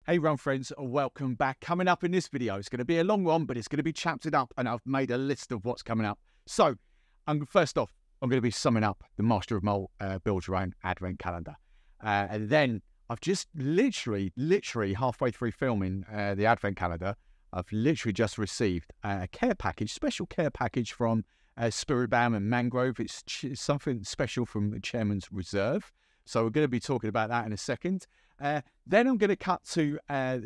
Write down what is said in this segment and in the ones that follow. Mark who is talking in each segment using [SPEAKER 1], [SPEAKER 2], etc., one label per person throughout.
[SPEAKER 1] Hey rum friends, welcome back. Coming up in this video, it's going to be a long one, but it's going to be chaptered up, and I've made a list of what's coming up. So, first off, I'm going to be summing up the Master of Malt Build Your Own Advent Calendar. And then I've just literally halfway through filming the Advent Calendar, I've literally just received a care package, special care package from Spirit Balm and Mangrove. It's something special from the Chairman's Reserve. So we're going to be talking about that in a second. Then I'm going to cut to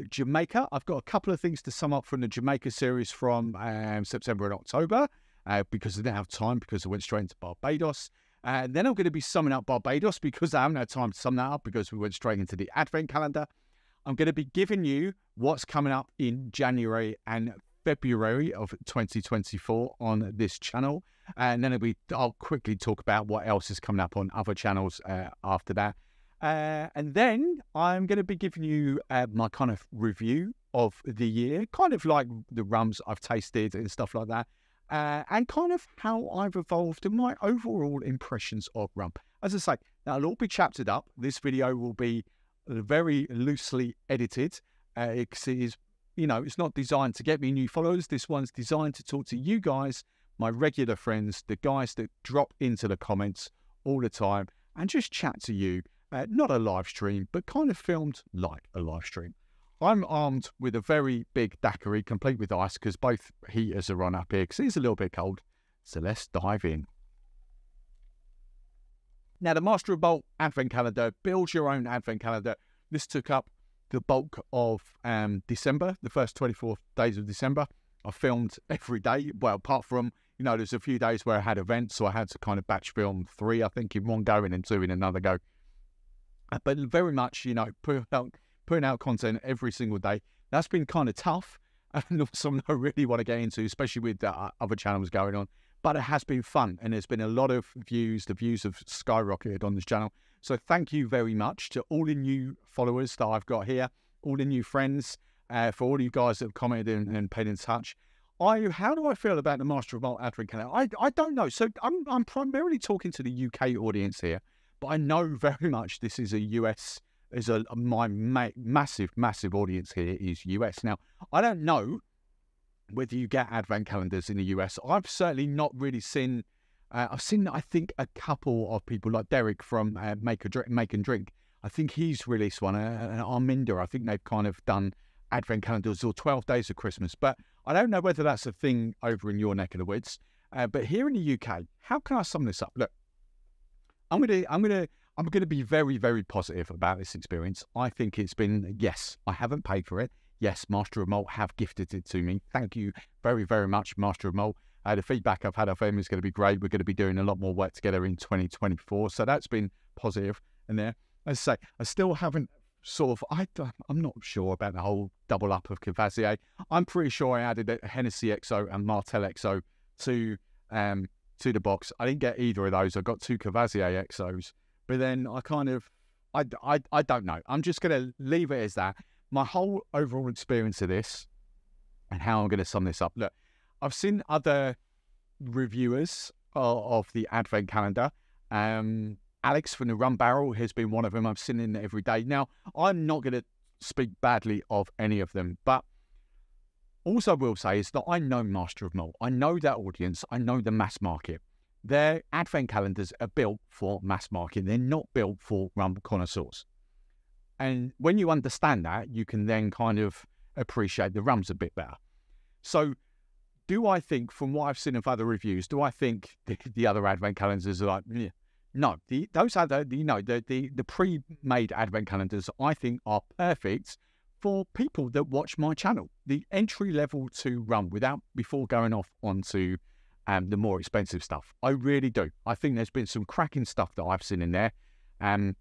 [SPEAKER 1] Jamaica. I've got a couple of things to sum up from the Jamaica series from September and October because I didn't have time because I went straight into Barbados. Then I'm going to be summing up Barbados because I haven't had time to sum that up because we went straight into the Advent Calendar. I'm going to be giving you what's coming up in January and February of 2024 on this channel. And then I'll quickly talk about what else is coming up on other channels after that. And then I'm going to be giving you my kind of review of the year, kind of like the rums I've tasted and stuff like that, and kind of how I've evolved and my overall impressions of rum. As I say, that'll all be chaptered up. This video will be very loosely edited. It is, you know, it's not designed to get me new followers. This one's designed to talk to you guys, my regular friends, the guys that drop into the comments all the time and just chat to you. Not a live stream, but kind of filmed like a live stream. I'm armed with a very big daiquiri, complete with ice, because both heaters are on up here, because it's a little bit cold. So let's dive in. Now, the Master of Malt Advent Calendar, build your own Advent Calendar. This took up the bulk of December, the first 24 days of December. I filmed every day. Well, apart from, you know, there's a few days where I had events, so I had to kind of batch film 3, I think, in one go and then 2 in another go. But very much, you know, putting out content every single day. That's been kind of tough and something I really want to get into, especially with other channels going on. But it has been fun, and there's been a lot of views. The views have skyrocketed on this channel. So thank you very much to all the new followers that I've got here, all the new friends, for all you guys that have commented and been in touch. How do I feel about the Master of Malt Advent Calendar? I don't know. So I'm primarily talking to the UK audience here. But I know very much this is a US, my massive audience here is US. Now, I don't know whether you get Advent calendars in the US. I've certainly not really seen, I've seen, I think, a couple of people like Derek from Make and Drink. I think he's released one, and Arminda, I think they've kind of done Advent calendars or 12 days of Christmas. But I don't know whether that's a thing over in your neck of the woods. But here in the UK, how can I sum this up? Look. I'm gonna be very positive about this experience. I think it's been, yes, I haven't paid for it. Yes, Master of Malt have gifted it to me. Thank you very much, Master of Malt. The feedback I've had of them is going to be great. We're going to be doing a lot more work together in 2024, so that's been positive. And there, as I say, I still haven't I'm not sure about the whole double up of Cavazier. I'm pretty sure I added a Hennessy XO and Martell XO to the box. I didn't get either of those. I got 2 Cavazier XOs, but then I don't know. I'm just going to leave it as that. My whole overall experience of this and how I'm going to sum this up. Look, I've seen other reviewers of the Advent Calendar. Alex from the Rum Barrel has been one of them. I've seen him every day. Now, I'm not going to speak badly of any of them, but also I will say is that I know Master of Malt. I know that audience. I know the mass market. Their Advent calendars are built for mass market. They're not built for rum connoisseurs. And when you understand that, you can then kind of appreciate the rums a bit better. So do I think, from what I've seen of other reviews, do I think the other Advent calendars are like, yeah. No, those other, the pre-made Advent calendars, I think, are perfect for people that watch my channel. The entry level to rum before going off onto the more expensive stuff. I really do. I think there's been some cracking stuff that I've seen in there. And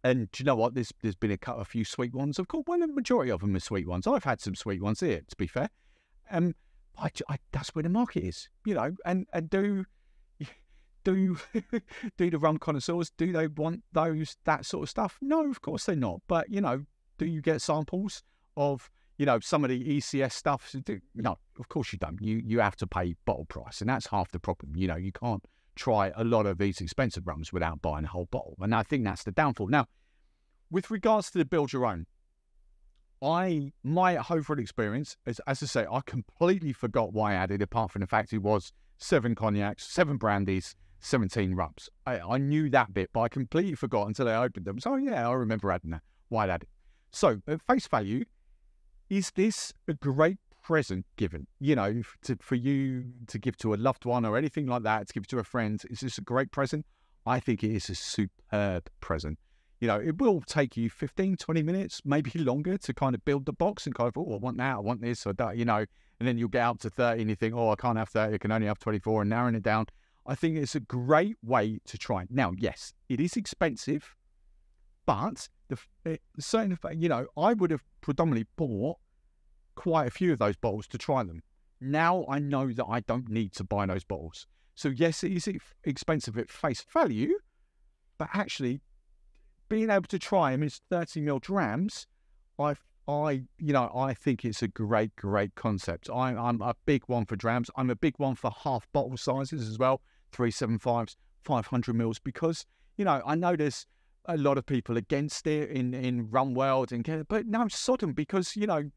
[SPEAKER 1] do you know what? There's been a few sweet ones. Of course, well, the majority of them are sweet ones. I've had some sweet ones here, to be fair. That's where the market is, you know, and do the rum connoisseurs, do they want that sort of stuff? No, of course they're not. But, you know, do you get samples of, you know, some of the ECS stuff? No, of course you don't. You have to pay bottle price, and that's half the problem. You know, you can't try a lot of these expensive rums without buying a whole bottle, and I think that's the downfall. Now, with regards to the build your own, My Hoverford experience is, as I say, I completely forgot why I added, apart from the fact it was 7 cognacs, 7 brandies, 17 rums. I knew that bit, but I completely forgot until I opened them. So yeah, I remember adding that. Why I added. So at face value, is this a great present given? You know, for you to give to a loved one or anything like that, to give to a friend, is this a great present? I think it is a superb present. You know, it will take you 15, 20 minutes, maybe longer, to kind of build the box and kind of, oh, I want that, I want this, or that, you know, and then you'll get up to 30 and you think, oh, I can't have 30, I can only have 24, and narrowing it down. I think it's a great way to try. Now, yes, it is expensive, but certain, you know, I would have predominantly bought quite a few of those bottles to try them. Now I know that I don't need to buy those bottles. So yes, it is expensive at face value, but actually being able to try them in 30ml drams, I think it's a great concept. I'm a big one for drams. I'm a big one for half bottle sizes as well, 375s, 500 mils, because, you know, I know there's a lot of people against it in rum world, but no, sod 'em, because, you know,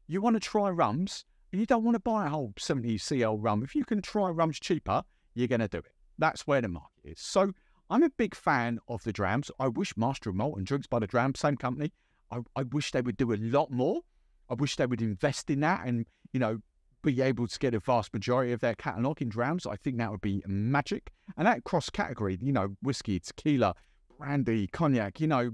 [SPEAKER 1] you want to try rums and you don't want to buy a whole 70 CL rum. If you can try rums cheaper, you're going to do it. That's where the market is. So I'm a big fan of the drams. I wish Master of Malt and Drinks by the Dram, same company, I wish they would do a lot more. I wish they would invest in that and, you know, be able to get a vast majority of their catalogue in drams. I think that would be magic. And that cross-category, you know, whiskey, tequila, brandy, cognac, you know,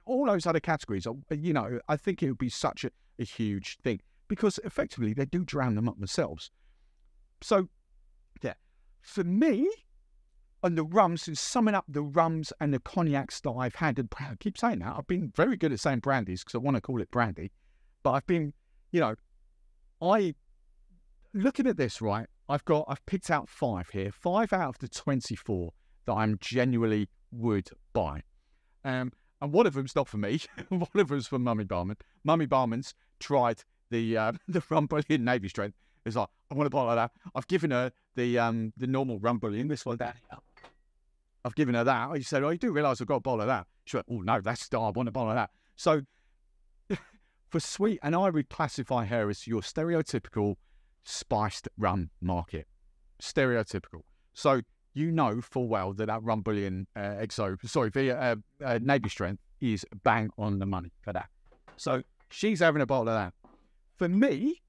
[SPEAKER 1] all those other categories, you know, I think it would be such a huge thing, because effectively they do drown them up themselves. So, yeah, for me, on the rums, and summing up the rums and the cognacs that I've had, and I keep saying that, I've been very good at saying brandies because I want to call it brandy, but I've been, you know, looking at this, right, I've picked out 5 here, 5 out of the 24 that I'm genuinely would buy. And one of them's not for me. One of them's for Mummy Barman. Mummy Barman's tried the rum bullion Navy strength. It's like, I want to buy like that. I've given her the normal rum bullion, this one down here. I've given her that. I said, oh, you do realise I've got a bottle of that? She went, oh no, that's Star. I want a bottle of that. So for sweet, and I would classify her as your stereotypical spiced rum market. Stereotypical. So you know full well that rum bullion Navy strength is bang on the money for that. So she's having a bottle of that. For me,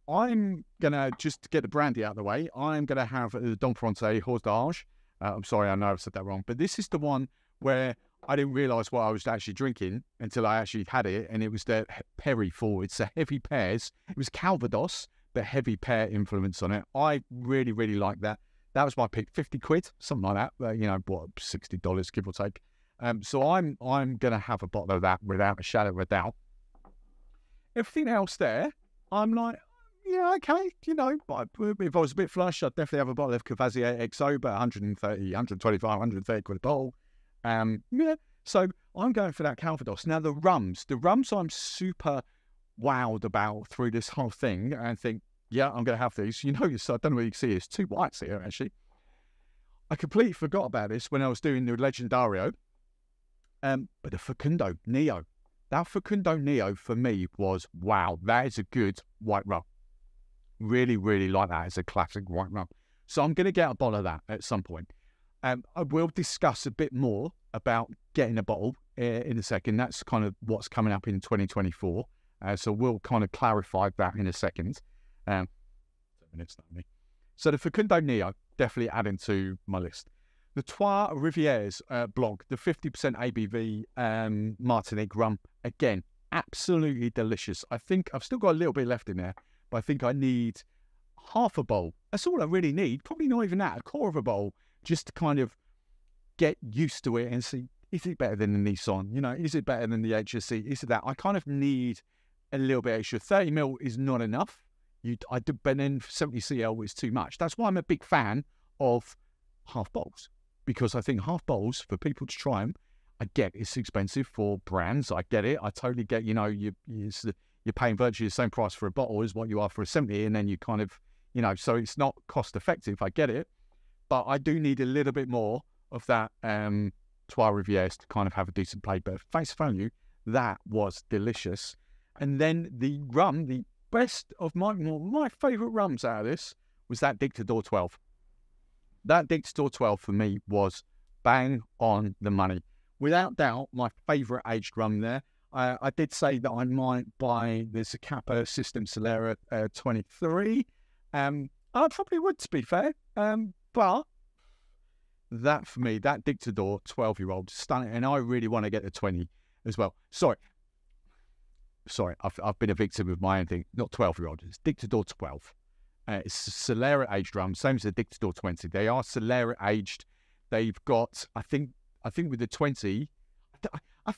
[SPEAKER 1] I'm going to, just get the brandy out of the way, I'm going to have the Don Fronte Hors d'Arge. I'm sorry, I know I've said that wrong, but this is the one where I didn't realise what I was actually drinking until I actually had it, and it was the Perry forward. It's a heavy pears. It was Calvados, but heavy pear influence on it. I really like that. That was my pick, 50 quid, something like that. You know, what, $60, give or take. So I'm going to have a bottle of that without a shadow of a doubt. Everything else there, I'm like, yeah, okay, you know, but if I was a bit flush, I'd definitely have a bottle of Cavazier XO, but 130, 125, 130 quid a bottle. Yeah, so I'm going for that Calvados. Now, the rums I'm super wowed about through this whole thing, and think, yeah, I'm going to have these. You know, so I don't know where you can see, there's 2 whites here, actually. I completely forgot about this when I was doing the Legendario, but the Facundo Neo. That Facundo Neo, for me, was, wow, that is a good white rum. Really like that as a classic white rum. So I'm going to get a bottle of that at some point. I will discuss a bit more about getting a bottle in a second. That's kind of what's coming up in 2024. So we'll kind of clarify that in a second. So the Facundo Neo, definitely adding to my list. The Trois Rivières Blanc, the 50% ABV Martinique rum. Again, absolutely delicious. I think I've still got a little bit left in there, but I think I need half a bowl. That's all I really need. Probably not even that, a quarter of a bowl, just to kind of get used to it and see, is it better than the Nissan? You know, is it better than the HSC? Is it that? I kind of need a little bit extra. 30ml is not enough. But then 70cl is too much. That's why I'm a big fan of half bowls, because I think half bowls, for people to try them, I get it's expensive for brands. I get it. I totally get, you know, you're paying virtually the same price for a bottle as what you are for a 70, and then you kind of, you know, so it's not cost effective. I get it. But I do need a little bit more of that Trois Rivières to kind of have a decent play. But face value, that was delicious. And then the rum, the best of my favourite rums out of this was that Dictador 12. That Dictador 12 for me was bang on the money. Without doubt, my favourite aged rum there. I did say that I might buy the Zacapa System Solera 23. I probably would, to be fair. But that for me, that Dictador 12-year-old, stunning. And I really want to get the 20 as well. Sorry, I've been a victim of my own thing. Not 12-year-old, it's Dictador 12. It's Solera aged rum, same as the Dictador 20. They are Solera aged. They've got, I think with the 20, I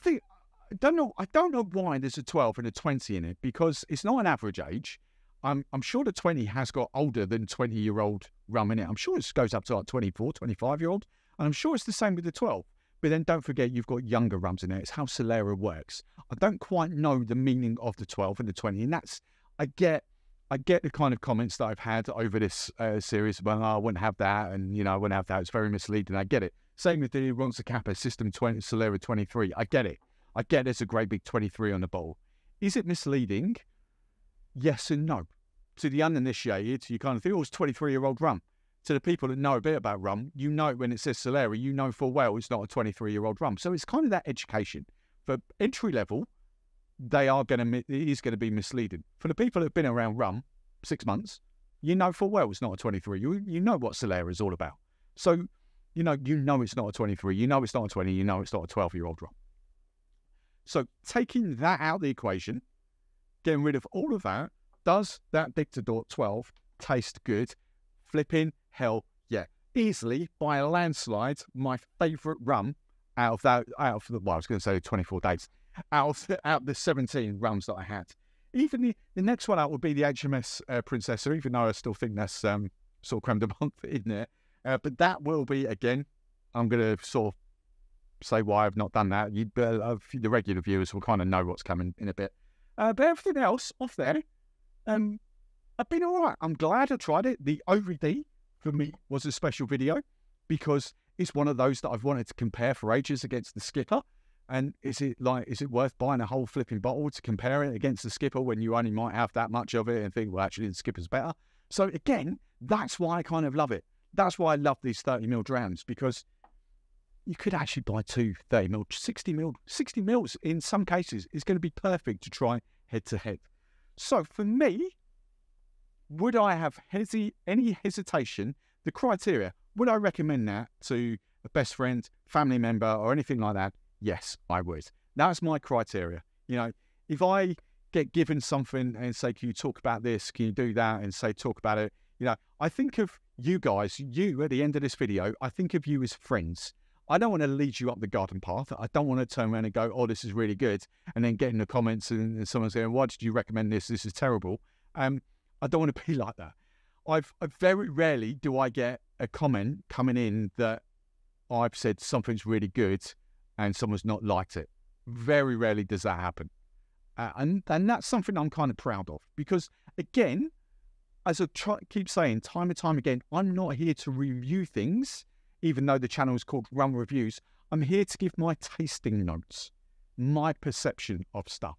[SPEAKER 1] don't know why there's a 12 and a 20 in it, because it's not an average age. I'm sure the 20 has got older than 20-year-old rum in it. I'm sure it goes up to like 24, 25-year-old. And I'm sure it's the same with the 12. But then don't forget, you've got younger rums in there. It's how Solera works. I don't quite know the meaning of the 12 and the 20. And that's, I get the kind of comments that I've had over this series. Well, I wouldn't have that. And, I wouldn't have that. It's very misleading. I get it. Same with the Zacapa System 20, Solera 23. I get it. I get there's a great big 23 on the bottle. Is it misleading? Yes and no. To the uninitiated, you kind of think, oh, it's 23-year-old rum. To the people that know a bit about rum, you know when it says Solera, you know full well it's not a 23-year-old rum. So it's kind of that education. For entry level, it is going to be misleading. For the people that have been around rum 6 months, you know full well it's not a 23. You know what Solera is all about. So, you know it's not a 23. You know it's not a 20. You know it's not a 12-year-old rum. So taking that out of the equation, getting rid of all of that, does that Dictador 12 taste good? Flipping hell yeah. Easily, by a landslide, my favourite rum out of I was going to say 24 days, out of the 17 rums that I had. Even the next one out would be the HMS Princessa, even though I still think that's sort of creme de menthe in there. But that will be, again, I'm going to sort of say why I've not done that. The regular viewers will kind of know what's coming in a bit. But everything else off there, I've been all right. I'm glad I tried it. The OVD for me was a special video because it's one of those that I've wanted to compare for ages against the Skipper. And is it worth buying a whole flipping bottle to compare it against the Skipper when you only might have that much of it and think, well, actually the Skipper's better? So again, that's why I kind of love it. That's why I love these 30ml drams, because you could actually buy two 30ml, 60 mils in some cases is going to be perfect to try head to head. So for me, would I have any hesitation? The criteria, would I recommend that to a best friend, family member, or anything like that? Yes, I would. That's my criteria. If I get given something and say, can you talk about this? Can you do that? And say, talk about it. I think of you guys, at the end of this video, I think of you as friends. I don't want to lead you up the garden path. I don't want to turn around and go, oh, this is really good. And then get in the comments and someone saying, why did you recommend this? This is terrible. I don't want to be like that. I very rarely do I get a comment coming in that I've said something's really good and someone's not liked it. Very rarely does that happen. And that's something I'm kind of proud of, because again, as I keep saying time and time again, I'm not here to review things, even though the channel is called Rum Reviews. I'm here to give my tasting notes, my perception of stuff,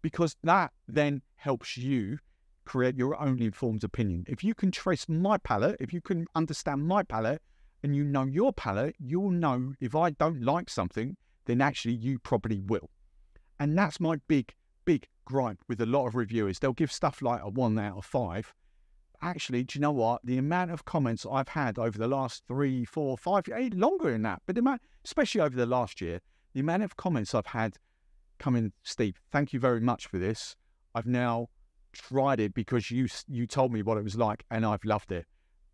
[SPEAKER 1] because that then helps you create your own informed opinion. If you can trace my palate, if you can understand my palate, and you know your palate, you'll know if I don't like something, then actually you probably will. And that's my big gripe with a lot of reviewers. They'll give stuff like a 1 out of 5. Actually, do you know what? The amount of comments I've had over the last 3, 4, 5, longer than that, but especially over the last year, the amount of comments I've had coming, Steve, thank you very much for this. I've now tried it because you told me what it was like and I've loved it.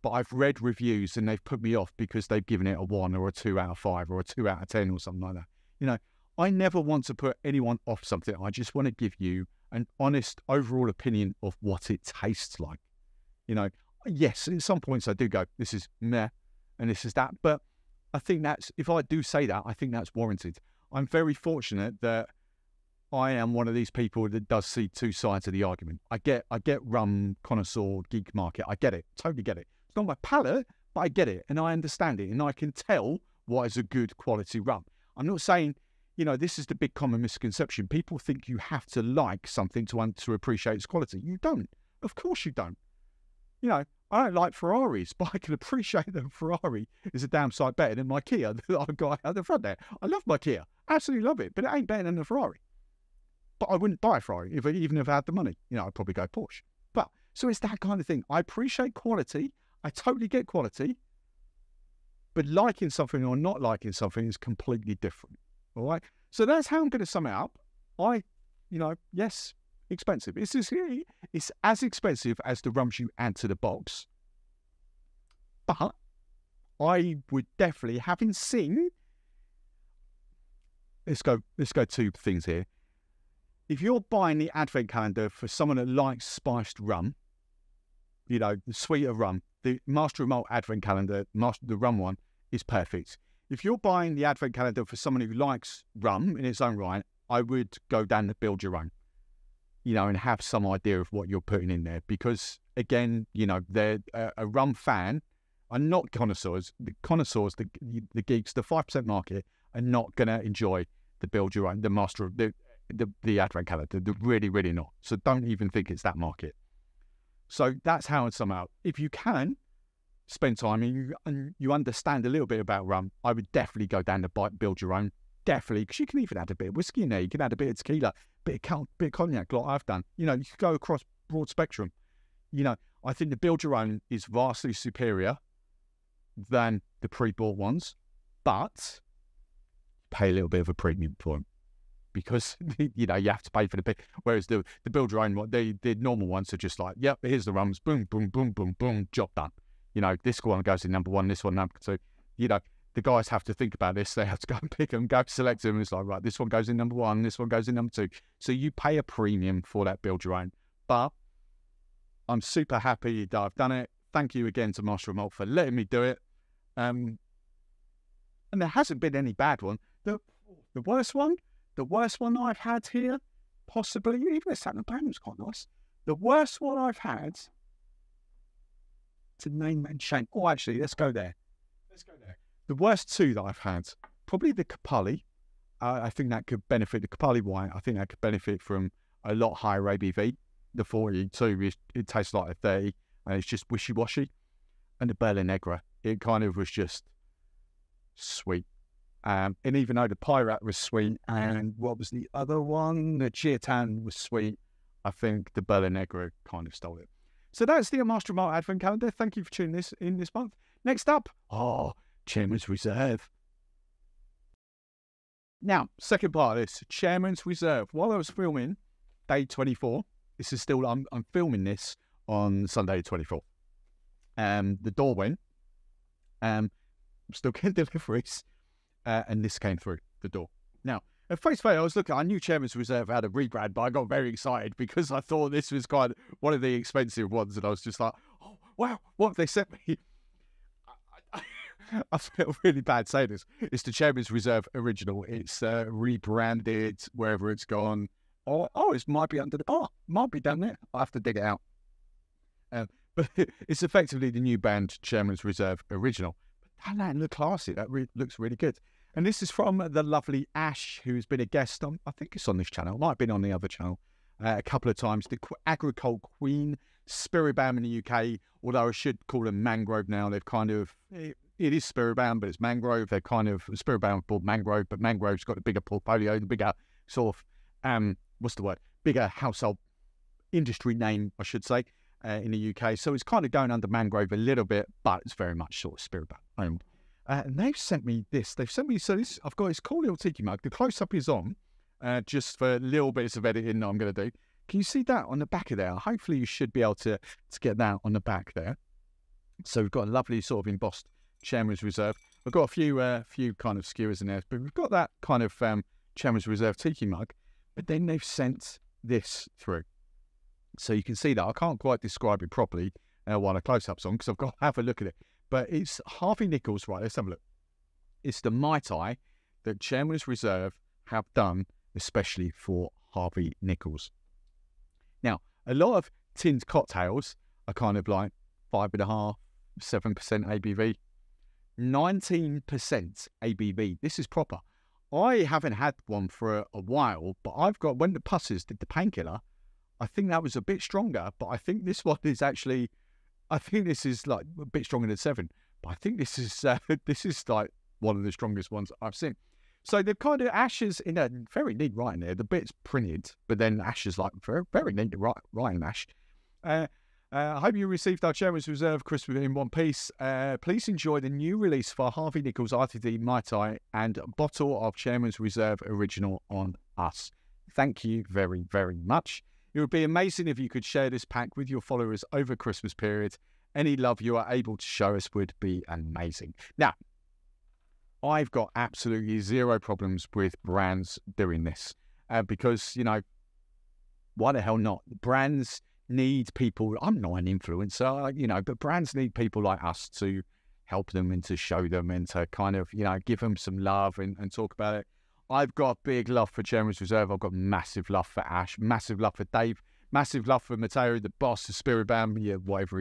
[SPEAKER 1] But I've read reviews and they've put me off because they've given it a 1 or a 2 out of 5 or a 2 out of 10 or something like that. I never want to put anyone off something. I just want to give you an honest overall opinion of what it tastes like. Yes, at some points I do go, this is meh and this is that. But I think if I do say that, I think that's warranted. I'm very fortunate that I am one of these people that does see two sides of the argument. I get rum connoisseur geek market. I get it, totally get it. It's not my palate, but I get it and I understand it and I can tell what is a good quality rum. I'm not saying you know, this is the big common misconception. People think you have to like something to appreciate its quality. You don't. Of course you don't. You know, I don't like Ferraris, but I can appreciate that Ferrari is a damn sight better than my Kia that I've got out the front there. I love my Kia. Absolutely love it, but it ain't better than the Ferrari. But I wouldn't buy a Ferrari even if I had the money. You know, I'd probably go Porsche. But, so it's that kind of thing. I appreciate quality. I totally get quality. But liking something or not liking something is completely different. All right? So that's how I'm going to sum it up. Yes, expensive. It's as expensive as the rums you add to the box. But I would definitely, having seen... Let's go 2 things here. If you're buying the advent calendar for someone that likes spiced rum, you know, the sweeter rum, the Master of Malt advent calendar, the rum one, is perfect. If you're buying the advent calendar for someone who likes rum in its own right, I would go down to build your own, you know, and have some idea of what you're putting in there. Because, again, you know, they're a rum fan are not connoisseurs. The connoisseurs, the geeks, the 5% market are not going to enjoy the build your own, the Master of the advent calendar. They're really, really not. So don't even think it's that market. So that's how I'd sum out. If you can spend time and you understand a little bit about rum, I would definitely go down to build your own. Definitely, because you can even add a bit of whiskey in there. You can add a bit of tequila, bit of cognac, like I've done. You know, you could go across broad spectrum. You know, I think the build your own is vastly superior than the pre-bought ones, but pay a little bit of a premium for them because, you know, you have to pay for the bit. Whereas the build your own one, the normal ones are just like, yep, here's the rums, boom, boom, boom, boom, boom, job done. You know, this one goes in number 1, this one number 2. You know, the guys have to think about this. They have to go and pick them, go select them. It's like, right, this one goes in number 1, this one goes in number 2. So you pay a premium for that build your own. But I'm super happy that I've done it. Thank you again to Master of Malt for letting me do it. And there hasn't been any bad one. The worst one I've had here, possibly, even the Saturn Band was quite nice. The worst one I've had, to name and shame. Oh, actually, let's go there. The worst 2 that I've had, probably the Kapali. I think that could benefit, the Kapali wine, I think that could benefit from a lot higher ABV. The 42, it tastes like a 30, and it's just wishy-washy. And the Berlin Negra, it kind of was just sweet. And even though the Pirate was sweet, and what was the other one? The Chiatan was sweet. I think the Berlin Negra kind of stole it. So that's the Master of Malt Advent Calendar. Thank you for tuning in this month. Next up, Chairman's Reserve. Now, second part of this, Chairman's Reserve. While I was filming day 24, this is still, I'm filming this on Sunday 24. The door went. I'm still getting deliveries. And this came through the door. Now, at face value, I was looking, I knew Chairman's Reserve had a rebrand, but I got very excited because I thought this was kind of one of the expensive ones. And I was just like, oh, wow, what have they sent me? I feel really bad saying this. It's the Chairman's Reserve Original. It's rebranded wherever it's gone. It might be under the bar. Might be down there. I'll have to dig it out. But it's effectively the new band Chairman's Reserve Original. But that look classy. That looks really good. And this is from the lovely Ash, who's been a guest on, I think it's on this channel. It might have been on the other channel a couple of times. The Agricole Queen Spirit Bam in the UK, although I should call them Mangrove now. They've kind of, it is Spirit Bam, but it's Mangrove. They're kind of, Spirit Bam called Mangrove, but Mangrove's got the bigger portfolio, the bigger sort of, bigger household industry name, I should say, in the UK. So it's kind of going under Mangrove a little bit, but it's very much sort of Spirit Bam. And they've sent me this. They've sent me, so this, I've got this cool little tiki mug. The close-up is on, just for little bits of editing that I'm going to do. Can you see that on the back of there? Hopefully you should be able to get that on the back there. So we've got a lovely sort of embossed Chairman's Reserve. I've got a few kind of skewers in there, but we've got that kind of Chairman's Reserve tiki mug. But then they've sent this through. So you can see that. I can't quite describe it properly while a close-up's on, because I've got to have a look at it. But it's Harvey Nichols, right, let's have a look. It's the Mai Tai that Chairman's Reserve have done, especially for Harvey Nichols. Now, a lot of tinned cocktails are kind of like 5.5%, 7% ABV. 19% ABV. This is proper. I haven't had one for a while, but I've got, when the Pussers did the painkiller, I think that was a bit stronger, but I think this one is actually, I think this is like a bit stronger than 7, but I think this is like one of the strongest ones I've seen. So they've kind of Ashes in a very neat writing there. The bit's printed, but then Ashes like very, very neat writing Ash. I hope you received our Chairman's Reserve Christmas in one piece. Please enjoy the new release for Harvey Nichols RTD Mai Tai and a bottle of Chairman's Reserve Original on us. Thank you very, very much. It would be amazing if you could share this pack with your followers over Christmas period. Any love you are able to show us would be amazing. Now, I've got absolutely zero problems with brands doing this because, you know, why the hell not? Brands need people. I'm not an influencer, you know, but brands need people like us to help them and to show them and to kind of, you know, give them some love and talk about it. I've got big love for Chairman's Reserve. I've got massive love for Ash, massive love for Dave, massive love for Matteo, the boss of Spirit Band, yeah, whatever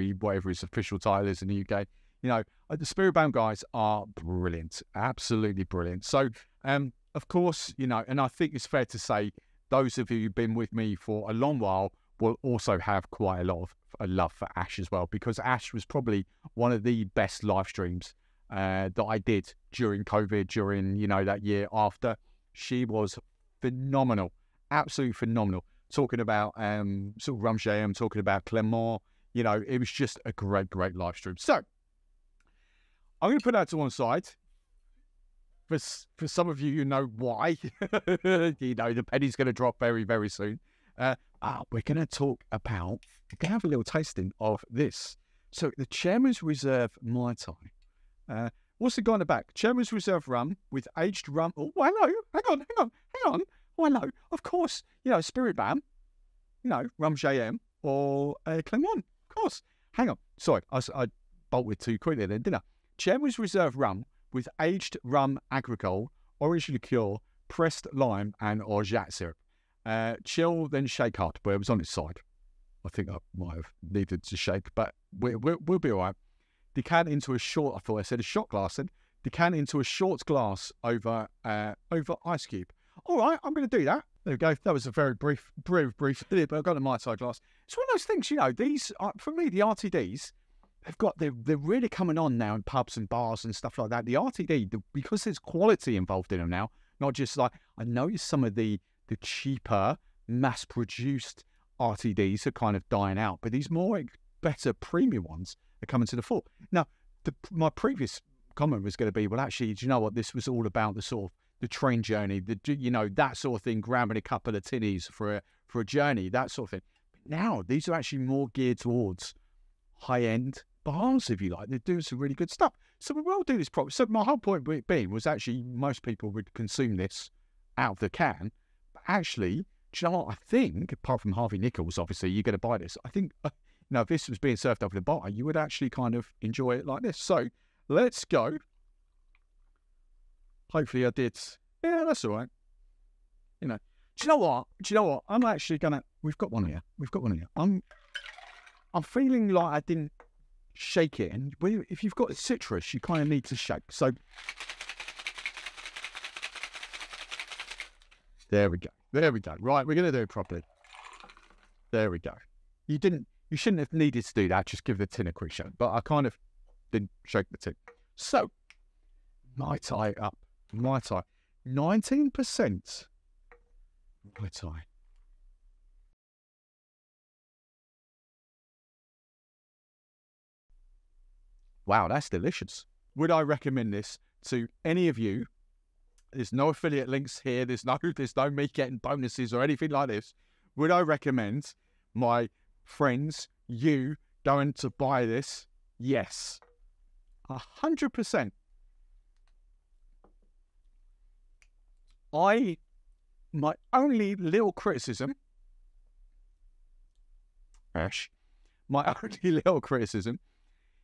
[SPEAKER 1] his official title is in the UK. You know, the Spirit Band guys are brilliant, absolutely brilliant. So, of course, you know, and I think it's fair to say those of you who've been with me for a long while will also have quite a lot of love for Ash as well, because Ash was probably one of the best live streams that I did during COVID, during, you know, that year after. She was phenomenal, absolutely phenomenal. Talking about sort of Rum Jam, talking about Clement, you know, it was just a great, great live stream. So I'm going to put that to one side. For some of you, you know why. You know, the penny's going to drop very, very soon. We're going to talk about, we're going to have a little tasting of this. So the Chairman's Reserve Mai Tai. What's the guy in the back? Chairman's Reserve rum with aged rum. Oh, hello. Hang on. Oh, hello. Of course, you know, Spirit Bam, you know, Rum JM or Clement. Of course. Hang on. Sorry, I bolted too quickly then, didn't I? Chairman's Reserve rum with aged rum agricole, orange liqueur, pressed lime, and orgeat syrup. Chill, then shake hard, but it was on its side. I think I might have needed to shake, but we'll be all right. Decant into a short, I thought I said a shot glass then. Decant into a short glass over ice cube. All right, I'm going to do that. There we go. That was a very brief, but I've got a Mai Tai glass. It's one of those things, you know, these, for me, the RTDs, they're really coming on now in pubs and bars and stuff like that. The RTD, because there's quality involved in them now, not just like, I noticed some of the cheaper, mass-produced RTDs are kind of dying out, but these more better premium ones are coming to the fore. Now, my previous comment was going to be, well, actually, do you know what? This was all about the sort of the train journey, you know, that sort of thing, grabbing a couple of tinnies for a journey, that sort of thing. But now, these are actually more geared towards high-end bars, if you like. They're doing some really good stuff. So we will do this properly. So my whole point being was actually most people would consume this out of the can. But actually, do you know what? I think, apart from Harvey Nichols, obviously, you're going to buy this. I think, you know, if this was being served up in a bar, you would actually kind of enjoy it like this. So let's go. Hopefully I did. Yeah, that's all right. You know, do you know what? I'm actually going to, we've got one here. I'm feeling like I didn't shake it. And if you've got citrus, you kind of need to shake. So there we go. Right, we're going to do it properly. There we go. You shouldn't have needed to do that. Just give the tin a quick shake. But I kind of didn't shake the tin. So, Mai Tai up. Mai Tai. 19% Mai Tai. Wow, that's delicious. Would I recommend this to any of you? There's no affiliate links here. There's no me getting bonuses or anything like this. Would I recommend my friends, you, going to buy this? Yes. 100%. My only little criticism, my only little criticism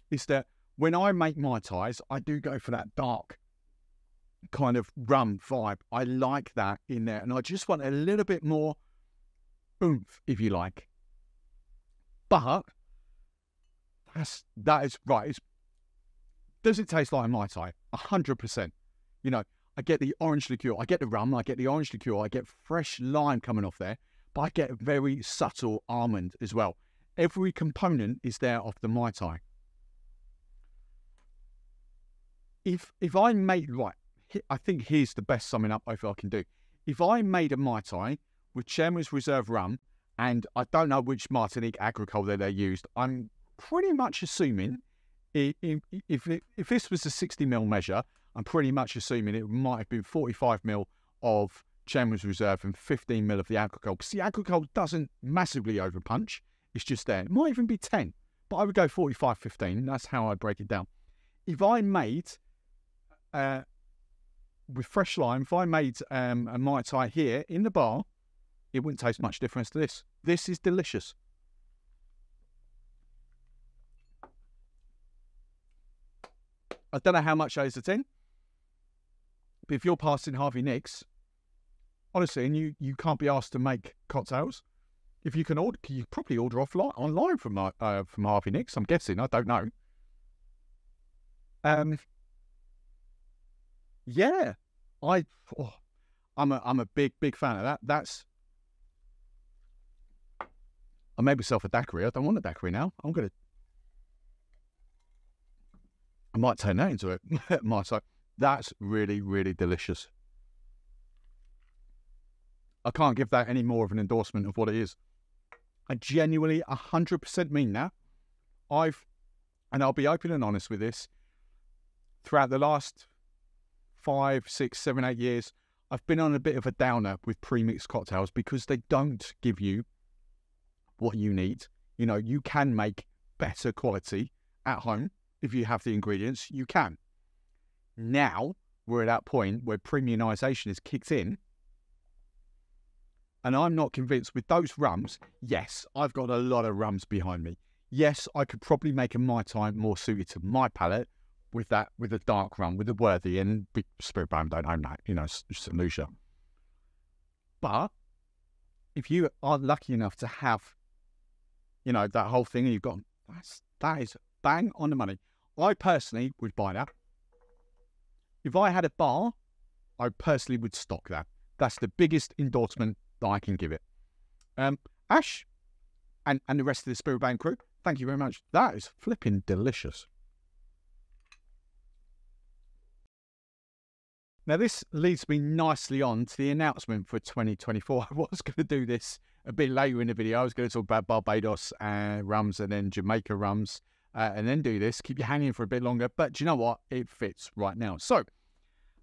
[SPEAKER 1] is that when I make Mai Tais, I do go for that dark kind of rum vibe. I like that in there, and I just want a little bit more oomph, if you like. But that is right. Does it taste like a Mai Tai? 100%. You know, I get the orange liqueur, I get the rum, I get the orange liqueur, I get fresh lime coming off there, but I get a very subtle almond as well. Every component is there of the Mai Tai. If I made, right, I think here's the best summing up I feel I can do. If I made a Mai Tai with Chairman's Reserve rum, and I don't know which Martinique agricole they used, I'm pretty much assuming if this was a 60ml measure, I'm pretty much assuming it might have been 45ml of Chairman's Reserve and 15ml of the agricole, because the agricole doesn't massively overpunch. It's just there. It might even be 10, but I would go 45, 15. That's how I break it down. If I made, with fresh lime, if I made a Mai Tai here in the bar, it wouldn't taste much difference to this. This is delicious. I don't know how much that is a 10, but if you're passing Harvey Nicks, honestly, and you can't be asked to make cocktails, if you can order, you probably order online from Harvey Nicks. I'm guessing. I don't know. Yeah, I'm a big fan of that. I made myself a daiquiri. I don't want a daiquiri now. I might turn that into it. That's really, really delicious. I can't give that any more of an endorsement of what it is. I genuinely 100% mean that. And I'll be open and honest with this, throughout the last 5, 6, 7, 8 years, I've been on a bit of a downer with pre-mixed cocktails because they don't give you what you need. You know, you can make better quality at home if you have the ingredients. You can. Now we're at that point where premiumization is kicked in, and I'm not convinced with those rums. Yes, I've got a lot of rums behind me. Yes, I could probably make a Mai Tai more suited to my palate with a dark rum, with a Worthy, and Spirit Brand don't own that, you know, St. Lucia. But if you are lucky enough to have, you know, that whole thing, and you've got, that is bang on the money. I personally would buy that. If I had a bar, I personally would stock that. That's the biggest endorsement that I can give it. Ash and the rest of the Spirit Band crew, thank you very much. That is flipping delicious. Now, this leads me nicely on to the announcement for 2024. I was going to do this a bit later in the video. I was going to talk about Barbados rums and then Jamaica rums and then do this. Keep you hanging for a bit longer. But do you know what? It fits right now. So,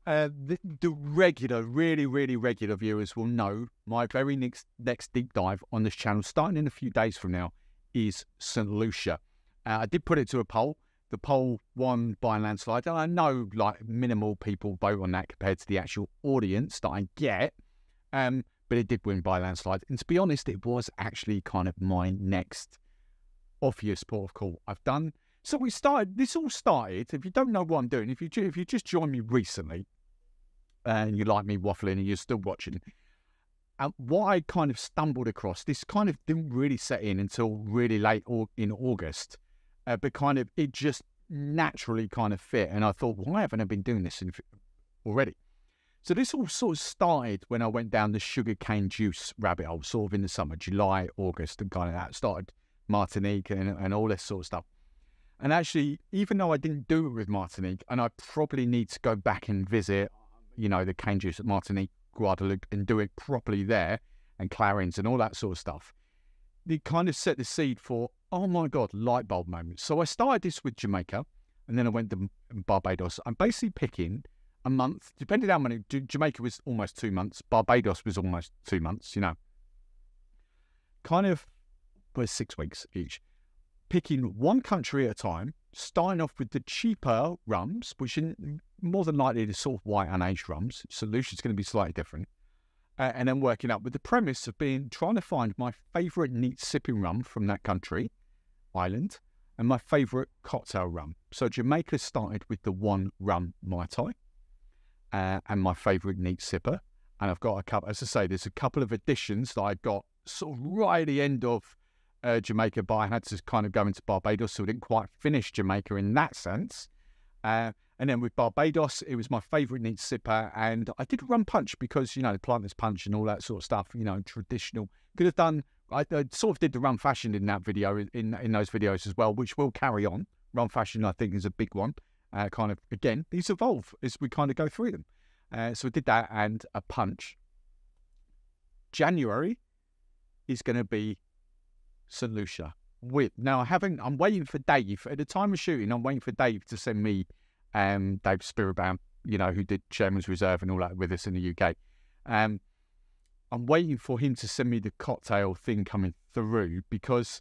[SPEAKER 1] the regular, really, really regular viewers will know my very next deep dive on this channel, starting in a few days from now, is St. Lucia. I did put it to a poll. The poll won by a landslide. And I know, like, minimal people vote on that compared to the actual audience that I get. But it did win by a landslide. And to be honest, it was actually kind of my next obvious port of call I've done. So this all started, if you don't know what I'm doing, if you just joined me recently, and you like me waffling and you're still watching, what I kind of stumbled across, this kind of didn't really set in until really late in August. But kind of, it just naturally kind of fit. And I thought, why haven't I been doing this already? So this all sort of started when I went down the sugarcane juice rabbit hole, sort of in the summer, July, August, and kind of that started Martinique and all this sort of stuff. And actually, even though I didn't do it with Martinique, and I probably need to go back and visit, you know, the cane juice at Martinique, Guadeloupe, and do it properly there, and Clarins and all that sort of stuff, it kind of set the seed for, oh my God, light bulb moments. So I started this with Jamaica, and then I went to Barbados. I'm basically picking a month, depending on how many. Jamaica was almost 2 months. Barbados was almost 2 months, you know. Kind of, was 6 weeks each. Picking one country at a time, starting off with the cheaper rums, which are more than likely the sort of white unaged rums. Solution's going to be slightly different. And then working up with the premise of trying to find my favourite neat sipping rum from that country, island, and my favourite cocktail rum. So Jamaica started with the one rum Mai Tai, and my favourite neat sipper. And I've got a couple, as I say, there's a couple of additions that I got sort of right at the end of Jamaica, but I had to kind of go into Barbados, so I didn't quite finish Jamaica in that sense. And then with Barbados, it was my favourite neat sipper. And I did rum punch because, you know, the planter's punch and all that sort of stuff, you know, traditional. Could have done, I sort of did the rum fashion in that video, in those videos as well, which will carry on. Rum fashion, I think, is a big one. Kind of, again, these evolve as we kind of go through them. So we did that and a punch. January is going to be St. Lucia. Now, I'm waiting for Dave. At the time of shooting, I'm waiting for Dave to send me Dave Spiritbound, you know, who did Chairman's Reserve and all that with us in the UK. I'm waiting for him to send me the cocktail thing coming through, because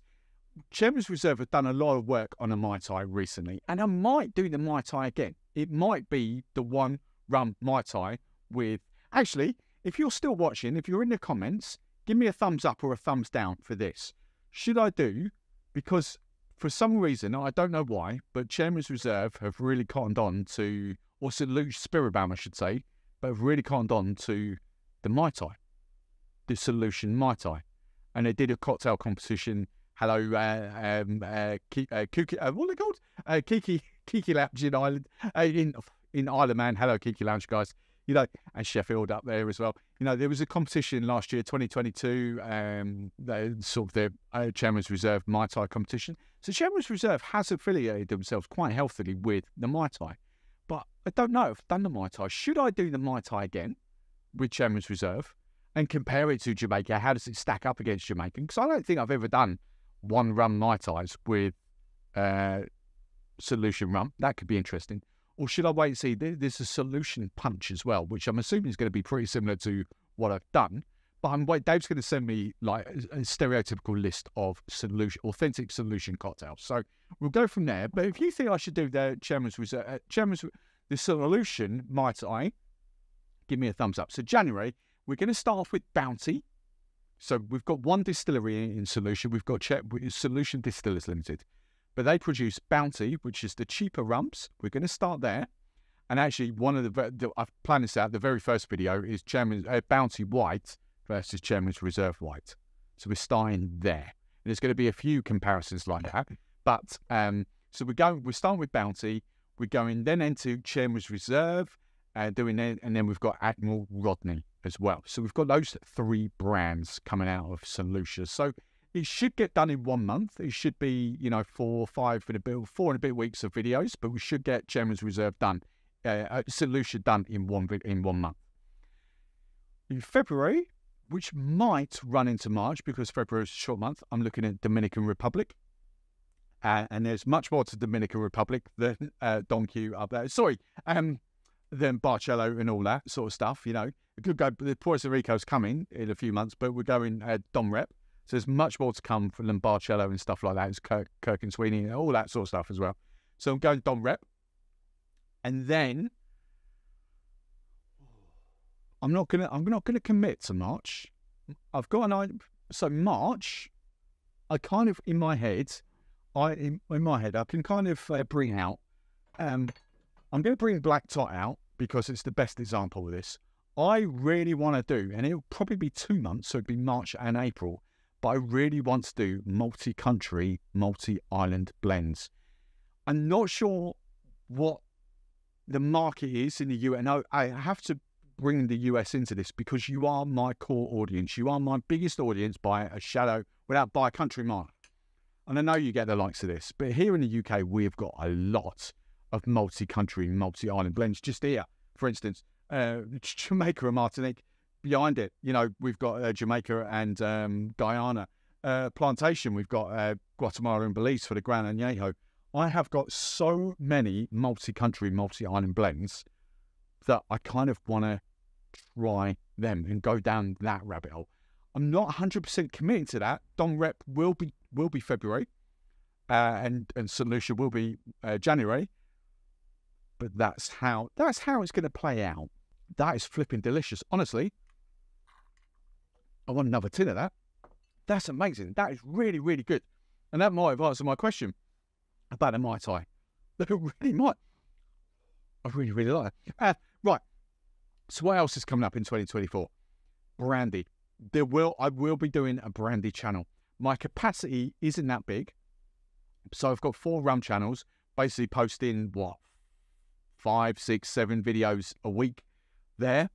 [SPEAKER 1] Chairman's Reserve have done a lot of work on a Mai Tai recently, and I might do the Mai Tai again. It might be the one rum Mai Tai with... Actually, if you're still watching, if you're in the comments, give me a thumbs up or a thumbs down for this. Should I do... Because for some reason, I don't know why, but Chairman's Reserve have really cottoned on to... Or St. Lucia Spiritbound, I should say, but have really cottoned on to the Mai Tai. The Solution Mai Tai. And they did a cocktail competition... Hello, Kiki, what are they called? Kiki Lounge in Ireland, in Isle of Man. Hello, Kiki Lounge, guys. You know, and Sheffield up there as well. You know, there was a competition last year, 2022, sort of the Chairman's Reserve Mai Tai competition. So Chairman's Reserve has affiliated themselves quite healthily with the Mai Tai. But I don't know if I've done the Mai Tai. Should I do the Mai Tai again with Chairman's Reserve and compare it to Jamaica? How does it stack up against Jamaica? Because I don't think I've ever done one rum Mai Tais with Solution rum. That could be interesting. Or should I wait and see? There's a Solution punch as well, which I'm assuming is going to be pretty similar to what I've done. But Dave's going to send me like a stereotypical list of authentic Solution cocktails. So we'll go from there. But if you think I should do the Chairman's Reserve, the Solution Mai Tai, give me a thumbs up. So January, we're going to start off with Bounty. So we've got one distillery in Solution. We've got Solution Distillers Limited. But they produce Bounty, which is the cheaper rums. We're going to start there. And actually, I've planned this out. The very first video is Bounty White versus Chairman's Reserve White. So we're starting there. And there's going to be a few comparisons like that. But so we're starting with Bounty. We're going then into Chairman's Reserve, and then we've got Admiral Rodney as well. So we've got those three brands coming out of St. Lucia. So it should get done in 1 month. It should be, you know, 4 and a bit weeks of videos, but we should get Chairman's Reserve done, St. Lucia done in 1 month. In February, which might run into March because February is a short month, I'm looking at Dominican Republic. And there's much more to Dominican Republic than Don Q up there. Sorry, than Barcello and all that sort of stuff, you know. It could go, the Puerto Rico's coming in a few months, but we're going Dom Rep. So there's much more to come from Barcello and stuff like that. It's Kirk and Sweeney and all that sort of stuff as well. So I'm going Dom Rep. And then I'm not gonna commit to March. I've got an idea. So March, I kind of in my head I can kind of bring out. I'm going to bring Black Tot out because it's the best example of this. I really want to do, and it'll probably be 2 months, so it'd be March and April, but I really want to do multi-country, multi-island blends. I'm not sure what the market is in the US. No, I have to bring the US into this because you are my core audience. You are my biggest audience by a country mile. And I know you get the likes of this, but here in the UK, we've got a lot of multi-country, multi-island blends. Just here, for instance, Jamaica and Martinique. Behind it, you know, we've got Jamaica and Guyana. Plantation, we've got Guatemala and Belize for the Gran Añejo. I have got so many multi-country, multi-island blends that I kind of want to try them and go down that rabbit hole. I'm not 100% committed to that. Dom Rep will be February, and St. Lucia will be January. But that's how it's going to play out. That is flipping delicious. Honestly, I want another tin of that. That's amazing. That is really, really good. And that might have answered my question about a Mai Tai. That really might. I really, really like it. Right. So what else is coming up in 2024? Brandy. I will be doing a brandy channel. My capacity isn't that big. So I've got 4 rum channels, basically posting, 5, 6, 7 videos a week there.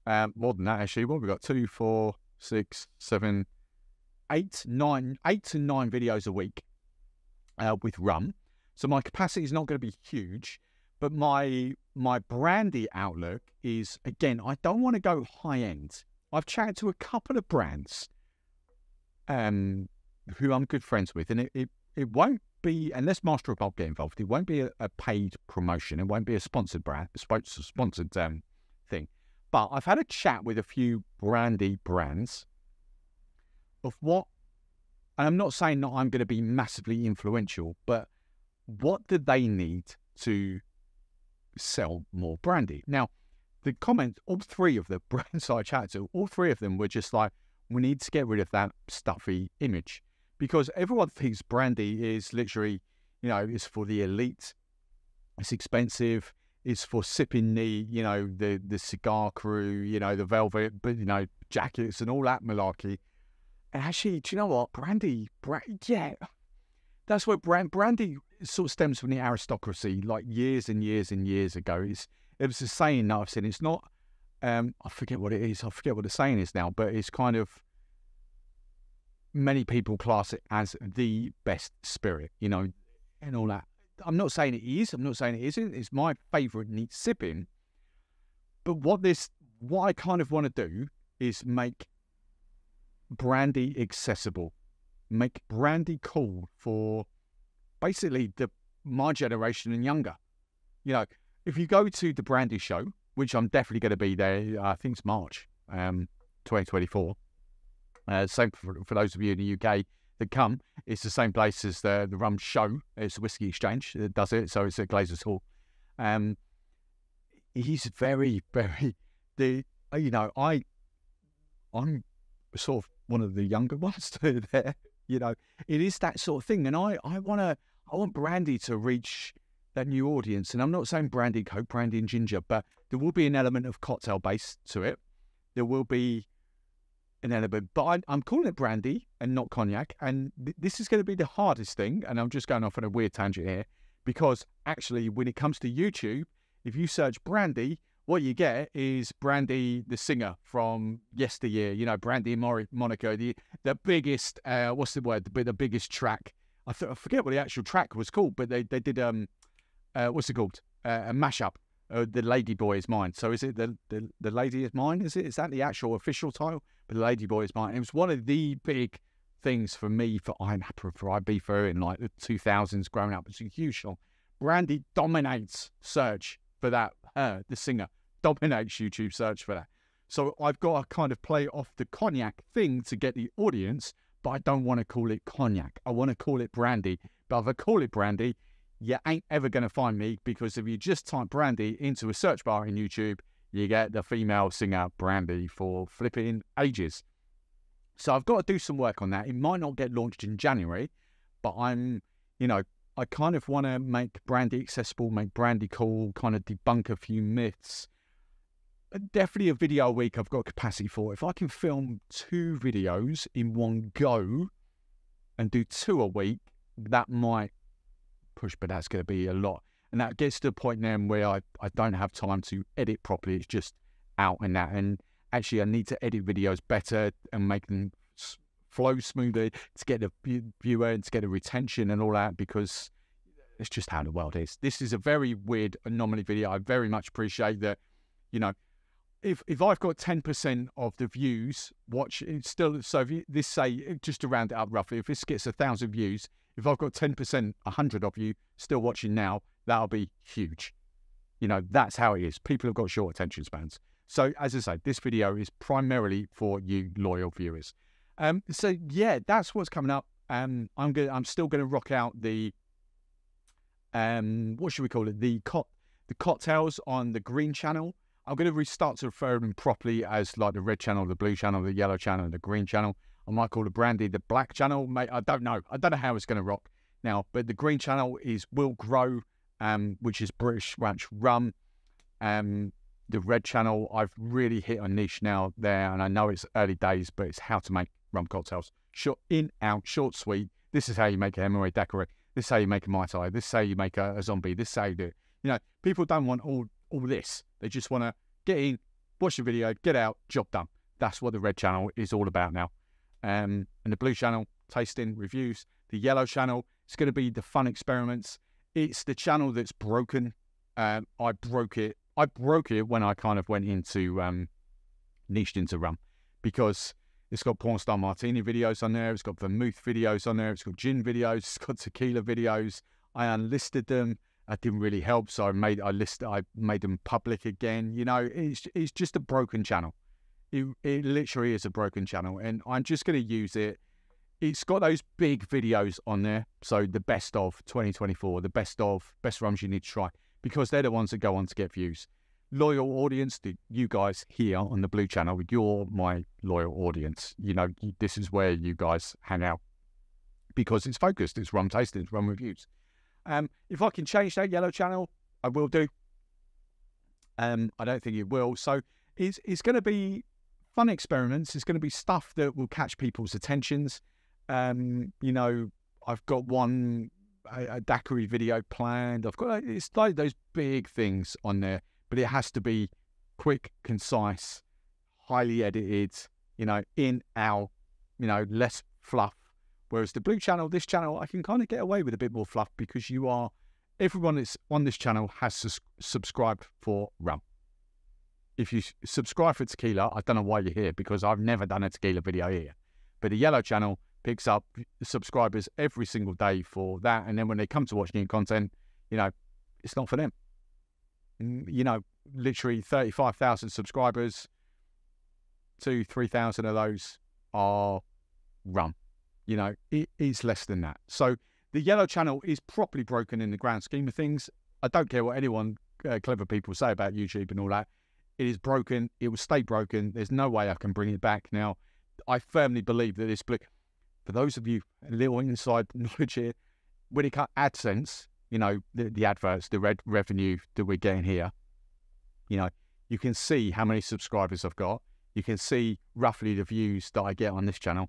[SPEAKER 1] More than that, actually. What have we got? 2, 4, 6, 7, 8, 9, 8 to 9 videos a week with rum. So my capacity is not going to be huge, but my brandy outlook is, again, I don't want to go high end. I've chatted to a couple of brands who I'm good friends with, and it won't be, unless Master of Malt get involved, it won't be a paid promotion. It won't be a sponsored brand, sponsored thing. But I've had a chat with a few brandy brands of what, and I'm not saying that I'm going to be massively influential, but what do they need to sell more brandy? Now, the comment, all 3 of the brands I chatted to, all 3 of them were just like, we need to get rid of that stuffy image, because everyone thinks brandy is literally, it's for the elite. It's expensive. It's for sipping the cigar crew, the velvet, jackets and all that malarkey. And actually, do you know what? Brandy, yeah, that's where brandy sort of stems from the aristocracy, like years and years and years ago. It was a saying that I've seen. It's not, I forget what it is. I forget what the saying is now, but it's kind of, many people class it as the best spirit, and all that. I'm not saying it is. I'm not saying it isn't. It's my favourite neat sipping. But what I kind of want to do is make brandy accessible. Make brandy cool for basically my generation and younger. If you go to the brandy show, which I'm definitely going to be there, I think it's March 2024. Same for those of you in the UK that come. It's the same place as the rum show. It's the Whiskey Exchange that does it, so it's at Glazers Hall. He's very, very I'm sort of one of the younger ones there. It is that sort of thing, and I want brandy to reach that new audience. And I'm not saying brandy Coke, brandy and ginger, but there will be an element of cocktail base to it. There will be an element, but I'm calling it brandy and not cognac. And this is going to be the hardest thing. And I'm just going off on a weird tangent here, because actually, when it comes to YouTube, if you search brandy, what you get is Brandy, the singer from yesteryear. Brandy and Monaco, the biggest. What's the word? The biggest track. I forget what the actual track was called, but they did what's it called? A mashup. The Lady Boy Is Mine. So is it the Lady Is Mine? Is that the actual official title? But the Lady Boy Is Mine. It was one of the big things for me for IMAPA, for Ibiza in like the 2000s growing up. It's a huge song. Brandy dominates search for that. The singer dominates YouTube search for that. So I've got to kind of play off the cognac thing to get the audience, but I don't want to call it cognac. I want to call it brandy. But if I call it brandy, you ain't ever going to find me, because if you just type brandy into a search bar in YouTube, you get the female singer Brandy for flipping ages. So I've got to do some work on that. It might not get launched in January, but I kind of want to make brandy accessible, make brandy cool, kind of debunk a few myths. Definitely a video a week I've got capacity for. If I can film 2 videos in one go and do 2 a week, that might push, but that's going to be a lot. And that gets to the point then where I don't have time to edit properly. It's just out and that. And actually, I need to edit videos better and make them flow smoother to get the viewer and to get the retention and all that, because it's just how the world is. This is a very weird anomaly video. I very much appreciate that, if I've got 10% of the views watch, it's still, so if this say, just to round it up roughly, if this gets 1,000 views, if I've got 10%, 100 of you still watching now, that'll be huge. That's how it is. People have got short attention spans. So as I say, this video is primarily for you loyal viewers. So yeah, that's what's coming up. I'm still gonna rock out the what should we call it? The cocktails on the green channel. I'm going to restart to refer to them properly as like the red channel, the blue channel, the yellow channel, and the green channel. I might call the brandy the black channel, mate. I don't know. I don't know how it's going to rock now, but the green channel is Will Grow, which is British Scratch Rum. The red channel, I've really hit a niche now there, and I know it's early days, but it's how to make rum cocktails. Short, in, out, short, sweet. This is how you make a Hemingway daiquiri. This is how you make a Mai Tai. This is how you make a zombie. This is how you do it. You know, people don't want all this. They just want to get in, watch the video, get out, job done. That's what the red channel is all about now. And the blue channel, tasting, reviews. The yellow channel, it's going to be the fun experiments. It's the channel that's broken. I broke it when I kind of went into, niched into rum, because it's got porn star martini videos on there. It's got vermouth videos on there. It's got gin videos. It's got tequila videos. I unlisted them. That didn't really help, so I made them public again. You know, it's just a broken channel. It literally is a broken channel, and I'm just going to use it. It's got those big videos on there, so the best of 2024, the best rums you need to try, because they're the ones that go on to get views. Loyal audience, you guys here on the blue channel, you're my loyal audience. You know, this is where you guys hang out, because it's focused. It's rum tasting, it's rum reviews. If I can change that yellow channel, I will do. I don't think it will. So it's going to be fun experiments. It's going to be stuff that will catch people's attentions. You know, I've got a daiquiri video planned. It's like those big things on there, but it has to be quick, concise, highly edited, you know, in, out, you know, less fluff. Whereas the blue channel, this channel, I can kind of get away with a bit more fluff, because everyone that's on this channel has subscribed for rum. If you subscribe for tequila, I don't know why you're here, because I've never done a tequila video here. But the yellow channel picks up subscribers every single day for that. And then when they come to watch new content, you know, it's not for them. You know, literally 35,000 subscribers, 2,000-3,000 of those are rum. You know, it is less than that. So the yellow channel is properly broken in the grand scheme of things. I don't care what anyone, clever people say about YouTube and all that. It is broken. It will stay broken. There's no way I can bring it back. Now, I firmly believe that this, for those of you, a little inside knowledge here, when it cut AdSense, you know, the adverts, the revenue that we're getting here, you know, you can see how many subscribers I've got. You can see roughly the views that I get on this channel.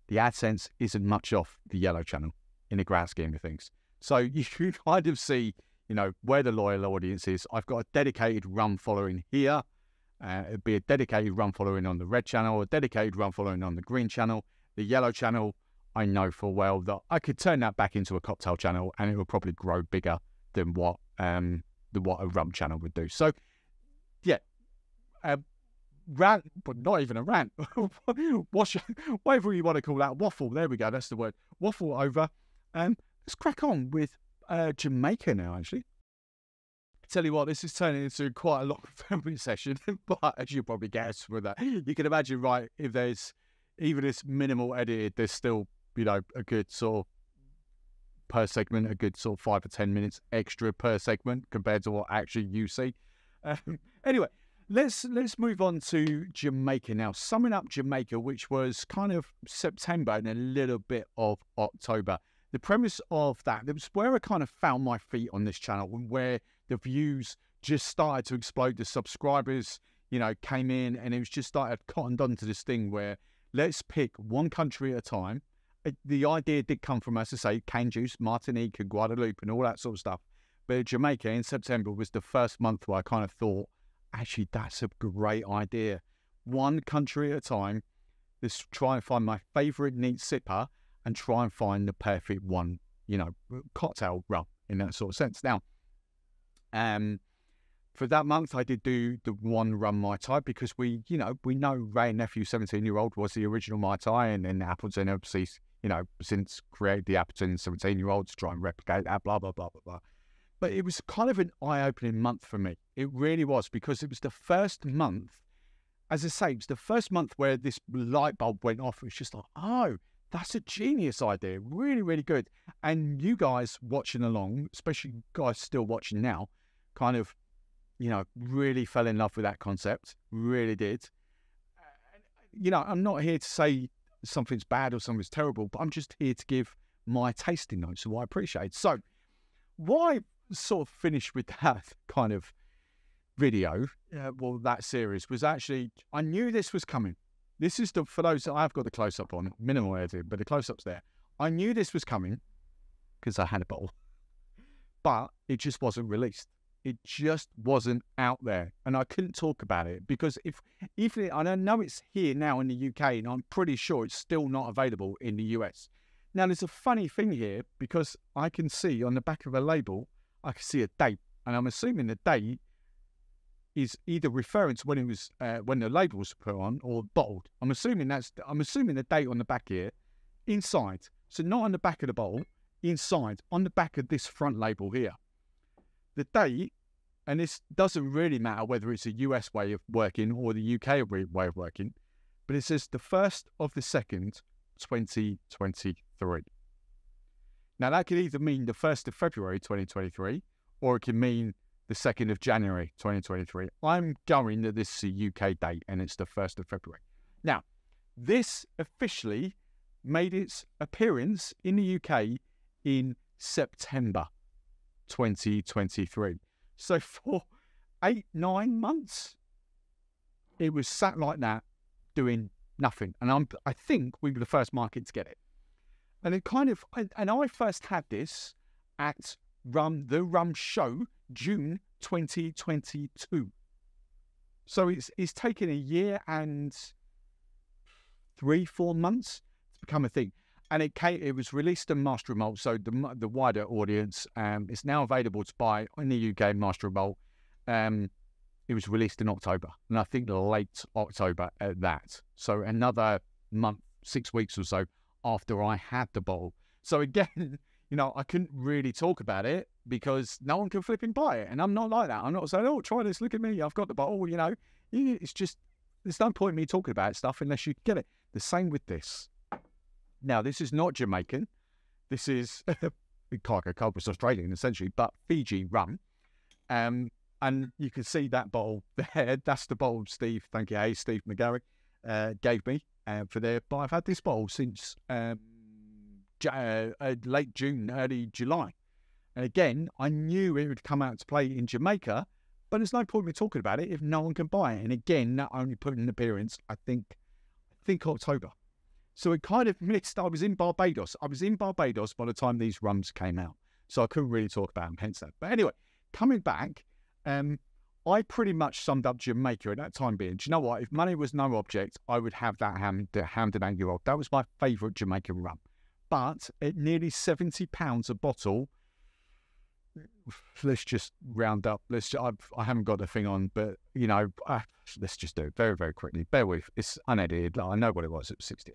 [SPEAKER 1] The AdSense isn't much off the yellow channel in the grand scheme of things. So you can kind of see, you know, where the loyal audience is. I've got a dedicated rum following here. It'd be a dedicated rum following on the red channel, a dedicated rum following on the green channel. The yellow channel, I know for well that I could turn that back into a cocktail channel, and it will probably grow bigger than what a rum channel would do. So, yeah. Rant, but not even a rant. Whatever you want to call that, waffle. There we go. That's the word. Waffle over. Let's crack on with Jamaica now. Actually, tell you what, this is turning into quite a long filming session. But as you probably guessed with that, you can imagine, right? If there's even this minimal edited, there's still, you know, a good sort of per segment, a good sort of 5 or 10 minutes extra per segment compared to what actually you see. Anyway. Let's move on to Jamaica now. Summing up Jamaica, which was kind of September and a little bit of October. The premise of that was where I kind of found my feet on this channel, and where the views just started to explode. The subscribers, you know, came in, and it was just started cottoned on to this thing where let's pick one country at a time. The idea did come from, as I say, cane juice, Martinique, Guadeloupe, and all that sort of stuff. But Jamaica in September was the first month where I kind of thought, actually, that's a great idea. One country at a time. Let's try and find my favourite neat sipper and try and find the perfect one, you know, cocktail rum in that sort of sense. Now, for that month, I did do the one rum Mai Tai, because we know Ray Nephew, 17-year-old, was the original Mai Tai, and then Appleton, obviously, you know, since created the Appleton 17-year-old to try and replicate that, blah, blah, blah, blah, blah. But it was kind of an eye-opening month for me. It really was, because it was the first month, as I say, it was the first month where this light bulb went off. It was just like, oh, that's a genius idea. Really, really good. And you guys watching along, especially guys still watching now, kind of, you know, really fell in love with that concept. Really did. You know, I'm not here to say something's bad or something's terrible, but I'm just here to give my tasting notes of what I appreciate. So, why sort of finished with that kind of video, well, that series, was actually, I knew this was coming. This is for those that I've got the close-up on, minimal editing, but the close-up's there. I knew this was coming because I had a bottle, but it just wasn't released. It just wasn't out there, and I couldn't talk about it because I know it's here now in the UK, and I'm pretty sure it's still not available in the US. Now, there's a funny thing here because I can see on the back of a label, I can see a date, and I'm assuming the date is either referring to when it was when the label was put on or bottled. I'm assuming the date on the back here, inside. So not on the back of the bottle, inside on the back of this front label here. The date, and this doesn't really matter whether it's a US way of working or the UK way of working, but it says the 1st of the 2nd, 2023. Now, that could either mean the 1st of February 2023, or it can mean the 2nd of January 2023. I'm going that this is a UK date, and it's the 1st of February. Now, this officially made its appearance in the UK in September 2023. So for 8-9 months, it was sat like that doing nothing. And I think we were the first market to get it. And it and I first had this at the Rum Show, June 2022. So it's taken a year and 3-4 months to become a thing. And it was released in Master of Malt, so the wider audience. It's now available to buy in the UK, Master of Malt. It was released in October, and I think late October at that. So another month, 6 weeks or so after I had the bottle. So again, I couldn't really talk about it because no one can flipping buy it. And I'm not like that. I'm not saying, oh, try this, look at me, I've got the bottle, It's just, there's no point in me talking about stuff unless you get it. The same with this. Now, this is not Jamaican. This is Cargo Cold was Australian, essentially, but Fiji rum. And you can see that bottle there. That's the bottle Steve, thank you, hey, Steve McGarry, gave me for there. But I've had this bottle since late June, early July. And again, I knew it would come out to play in Jamaica, but there's no point in me talking about it if no one can buy it. And again, that only put in an appearance, I think October. So it kind of missed. I was in Barbados by the time these rums came out. So I couldn't really talk about them, hence that. But anyway, coming back, I pretty much summed up Jamaica at that time being, do you know what? If money was no object, I would have that the Hamden 8-year-old. That was my favourite Jamaican rum. But at nearly £70 a bottle, let's just round up. I haven't got the thing on, but, let's just do it very, very quickly. Bear with. It's unedited. I know what it was. It was 60.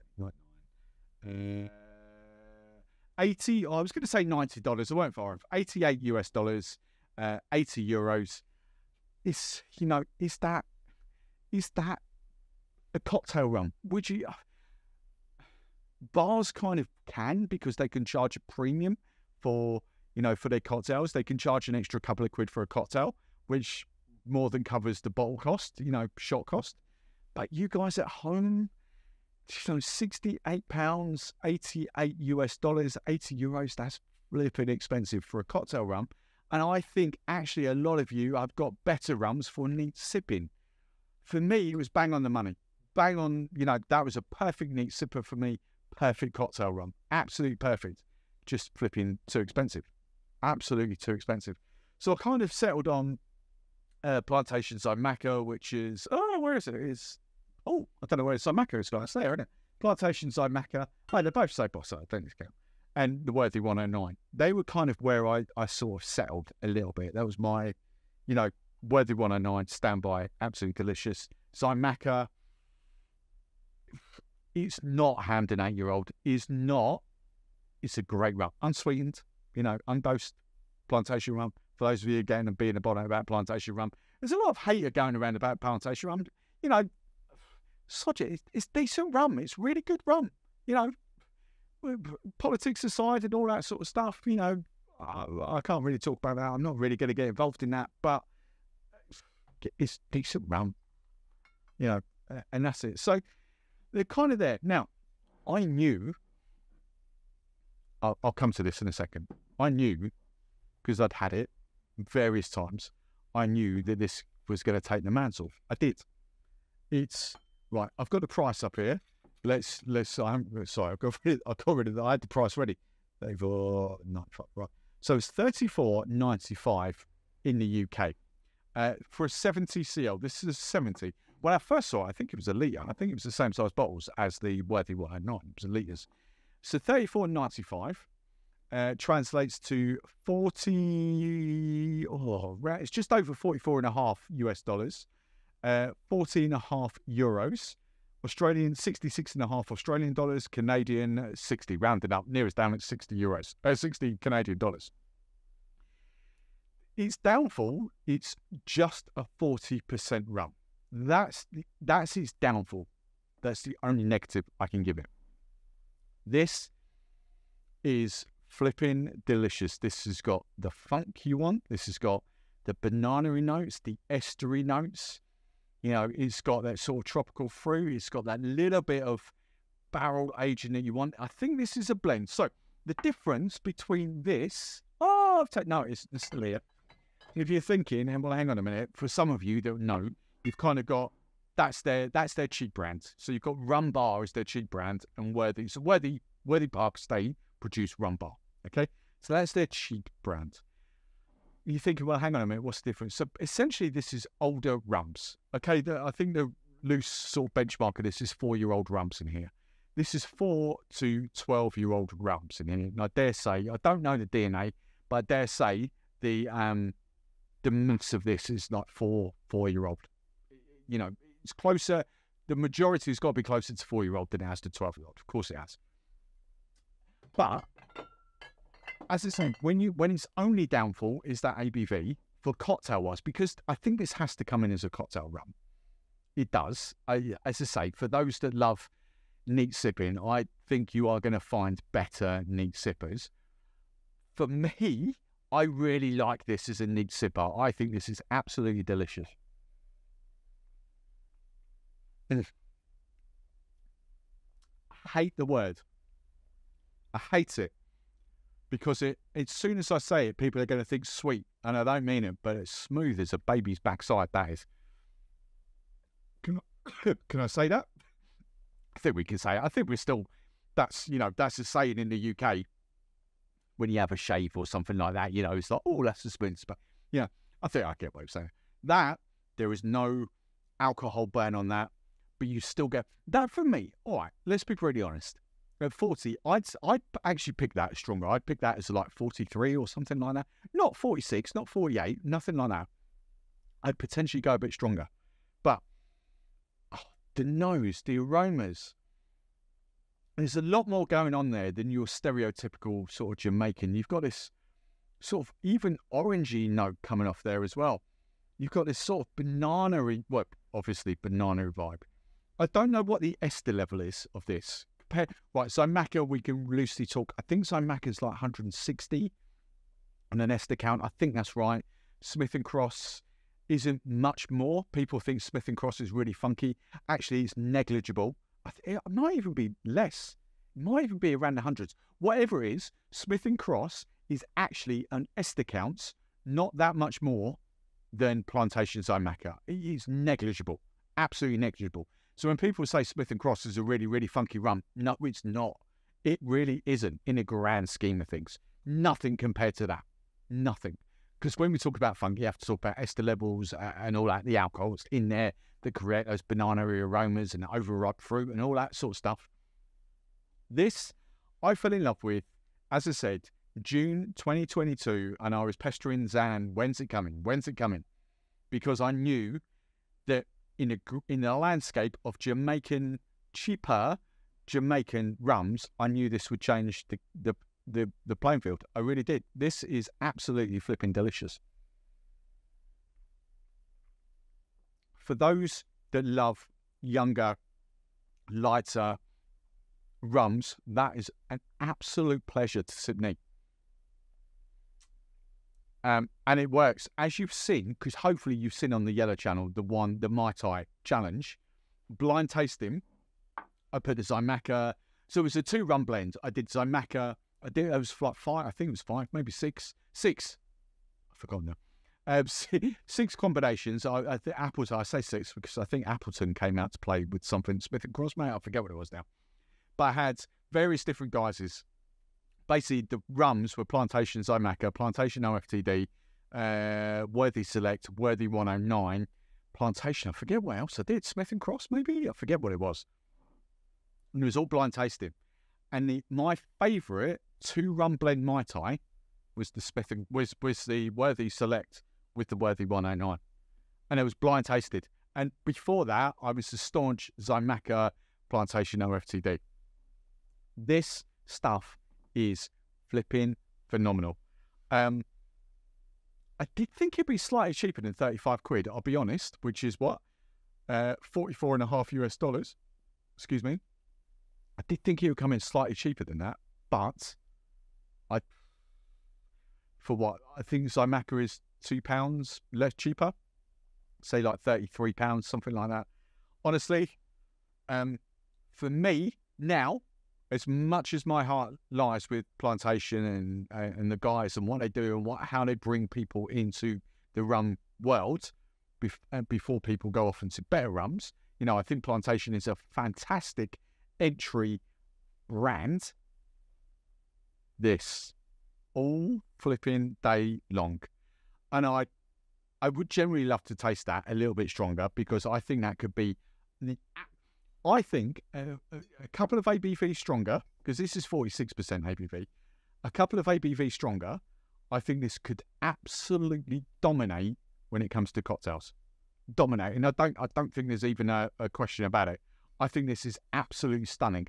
[SPEAKER 1] 80. I was going to say $90. I won't far off. $88 US, 80 euros. Is that a cocktail rum? Would you? Bars kind of can, because they can charge a premium for their cocktails. They can charge an extra couple of quid for a cocktail, which more than covers the bottle cost, shot cost. But you guys at home, £68, $88 US, 80 euros, that's flipping expensive for a cocktail rum. And I think actually a lot of you have got better rums for neat sipping. For me, it was bang on the money. Bang on, that was a perfect neat sipper for me. Perfect cocktail rum. Absolutely perfect. Just flipping too expensive. Absolutely too expensive. So I kind of settled on Plantation Jamaica, which is, where is it? I don't know where Jamaica is, guys. There, isn't it? Plantation Jamaica. Oh, they're both so boss, I don't discount. And the Worthy 109. They were kind of where I sort of settled a little bit. That was my, Worthy 109, standby, absolutely delicious. Jamaica, it's not Hamden 8-year-old. It's a great rum. Unsweetened, undosed Plantation rum. For those of you again and being a bonnet about Plantation rum, there's a lot of hater going around about Plantation rum. It's decent rum. It's really good rum. Politics aside and all that sort of stuff, I can't really talk about that. I'm not really going to get involved in that, but it's decent rum, and that's it. So they're kind of there. Now, I knew, I'll come to this in a second. I knew, because I'd had it various times, I knew that this was going to take the mantle. I did. It's, right, I've got the price up here. Let's. I got rid of that. I had the price ready. Right. So it's $34.95 in the UK. For a 70 CL, this is a 70. When I first saw it, I think it was a litre. I think it was the same size bottles as the Worthy 109. It was a litres. So 34.95 translates to 40. It's just over 44.5 US dollars. 40.5 euros. Australian 66.5 Australian dollars. Canadian 60. Rounded up, nearest down at 60 euros. 60 Canadian dollars. Its downfall, it's just a 40% rum. That's its downfall. That's the only negative I can give it. This is flipping delicious. This has got the funk you want. This has got the banana-y notes, the estery notes. You know, it's got that sort of tropical fruit. It's got that little bit of barrel aging that you want. I think this is a blend. So the difference between this, it's still here. If you're thinking, and well, hang on a minute, for some of you that know, you've kind of got, that's their cheap brand. So you've got Rum Bar as their cheap brand, and Worthy. So Worthy Park State produce Rum Bar. Okay, so that's their cheap brand. You're thinking, well, hang on a minute, what's the difference? So essentially, this is older rums. Okay, I think the loose sort of benchmark of this is 4-year-old rums in here. This is 4 to 12-year-old rums in here. And I dare say, I don't know the DNA, but I dare say the mix of this is like 4-year-old. You know, it's closer. The majority has got to be closer to 4-year-old than it has to 12-year-old. Of course, it has. But as I say, when its only downfall is that ABV for cocktail wise, because I think this has to come in as a cocktail rum. It does. As I say, for those that love neat sipping, I think you are going to find better neat sippers. For me, I really like this as a neat sipper. I think this is absolutely delicious. I hate the word. I hate it. Because as soon as I say it, people are going to think sweet. And I don't mean it, but it's smooth as a baby's backside, that is. Can I say that? I think we can say it. I think we're still, that's a saying in the UK. When you have a shave or something like that, it's like, oh, that's a smooth. But yeah, I think I get what you're saying. That, there is no alcohol burn on that, but you still get, that for me, all right, let's be pretty honest. At 40, I'd actually pick that stronger. I'd pick that as like 43 or something like that. Not 46, not 48, nothing like that. I'd potentially go a bit stronger. But the nose, the aromas, there's a lot more going on there than your stereotypical sort of Jamaican. You've got this sort of even orangey note coming off there as well. You've got this sort of banana-y, well, obviously banana vibe. I don't know what the ester level is of this. Right, Jamaica, we can loosely talk. I think Jamaica's like 160 on an ester count. I think that's right. Smith & Cross isn't much more. People think Smith & Cross is really funky. Actually, it's negligible. It might even be less. It might even be around the hundreds. Whatever it is, Smith & Cross is actually an ester count, not that much more than Plantation Jamaica. It is negligible. Absolutely negligible. So when people say Smith & Cross is a really, really funky rum, no, it's not. It really isn't in a grand scheme of things. Nothing compared to that. Nothing. Because when we talk about funk, you have to talk about ester levels and all that, the alcohols in there that create those banana-y aromas and overripe fruit and all that sort of stuff. This, I fell in love with, as I said, June 2022, and I was pestering Zan, when's it coming? When's it coming? Because I knew that in the landscape of cheaper Jamaican rums, I knew this would change the playing field. I really did. This is absolutely flipping delicious. For those that love younger, lighter rums, that is an absolute pleasure to sip neat. And it works, as you've seen, because hopefully you've seen on the Yellow Channel, the Mai Tai challenge, blind tasting. I put the Jamaica, so it was a 2 rum blend. I did Jamaica, it was like 5, I think it was 5, maybe 6, I've forgotten now. 6 combinations. I think Appleton, I say 6 because I think Appleton came out to play with something, Smith & Cross, mate, I forget what it was now. But I had various different guises. Basically, the rums were Plantation Jamaica, Plantation OFTD, Worthy Select, Worthy 109, Plantation. I forget what else I did. Smith and Cross, maybe? I forget what it was. And it was all blind tasting. And my favourite 2-rum blend Mai Tai was the Smith and was the Worthy Select with the Worthy 109. And it was blind tasted. And before that, I was the staunch Jamaica Plantation OFTD. This stuff is flipping phenomenal. I did think it'd be slightly cheaper than 35 quid, I'll be honest, which is what? $44.50 US. Excuse me. I did think it would come in slightly cheaper than that, but for what? I think Jamaica is £2 less cheaper. Say like £33, something like that. Honestly, for me now, as much as my heart lies with Plantation and the guys and what they do and how they bring people into the rum world before people go off into better rums, you know, I think Plantation is a fantastic entry brand. This all flipping day long, and I would generally love to taste that a little bit stronger, because I think that could be, I think, a couple of ABV stronger, because this is 46% ABV. A couple of ABV stronger, I think this could absolutely dominate when it comes to cocktails. Dominate, and I don't think there's even a question about it. I think this is absolutely stunning.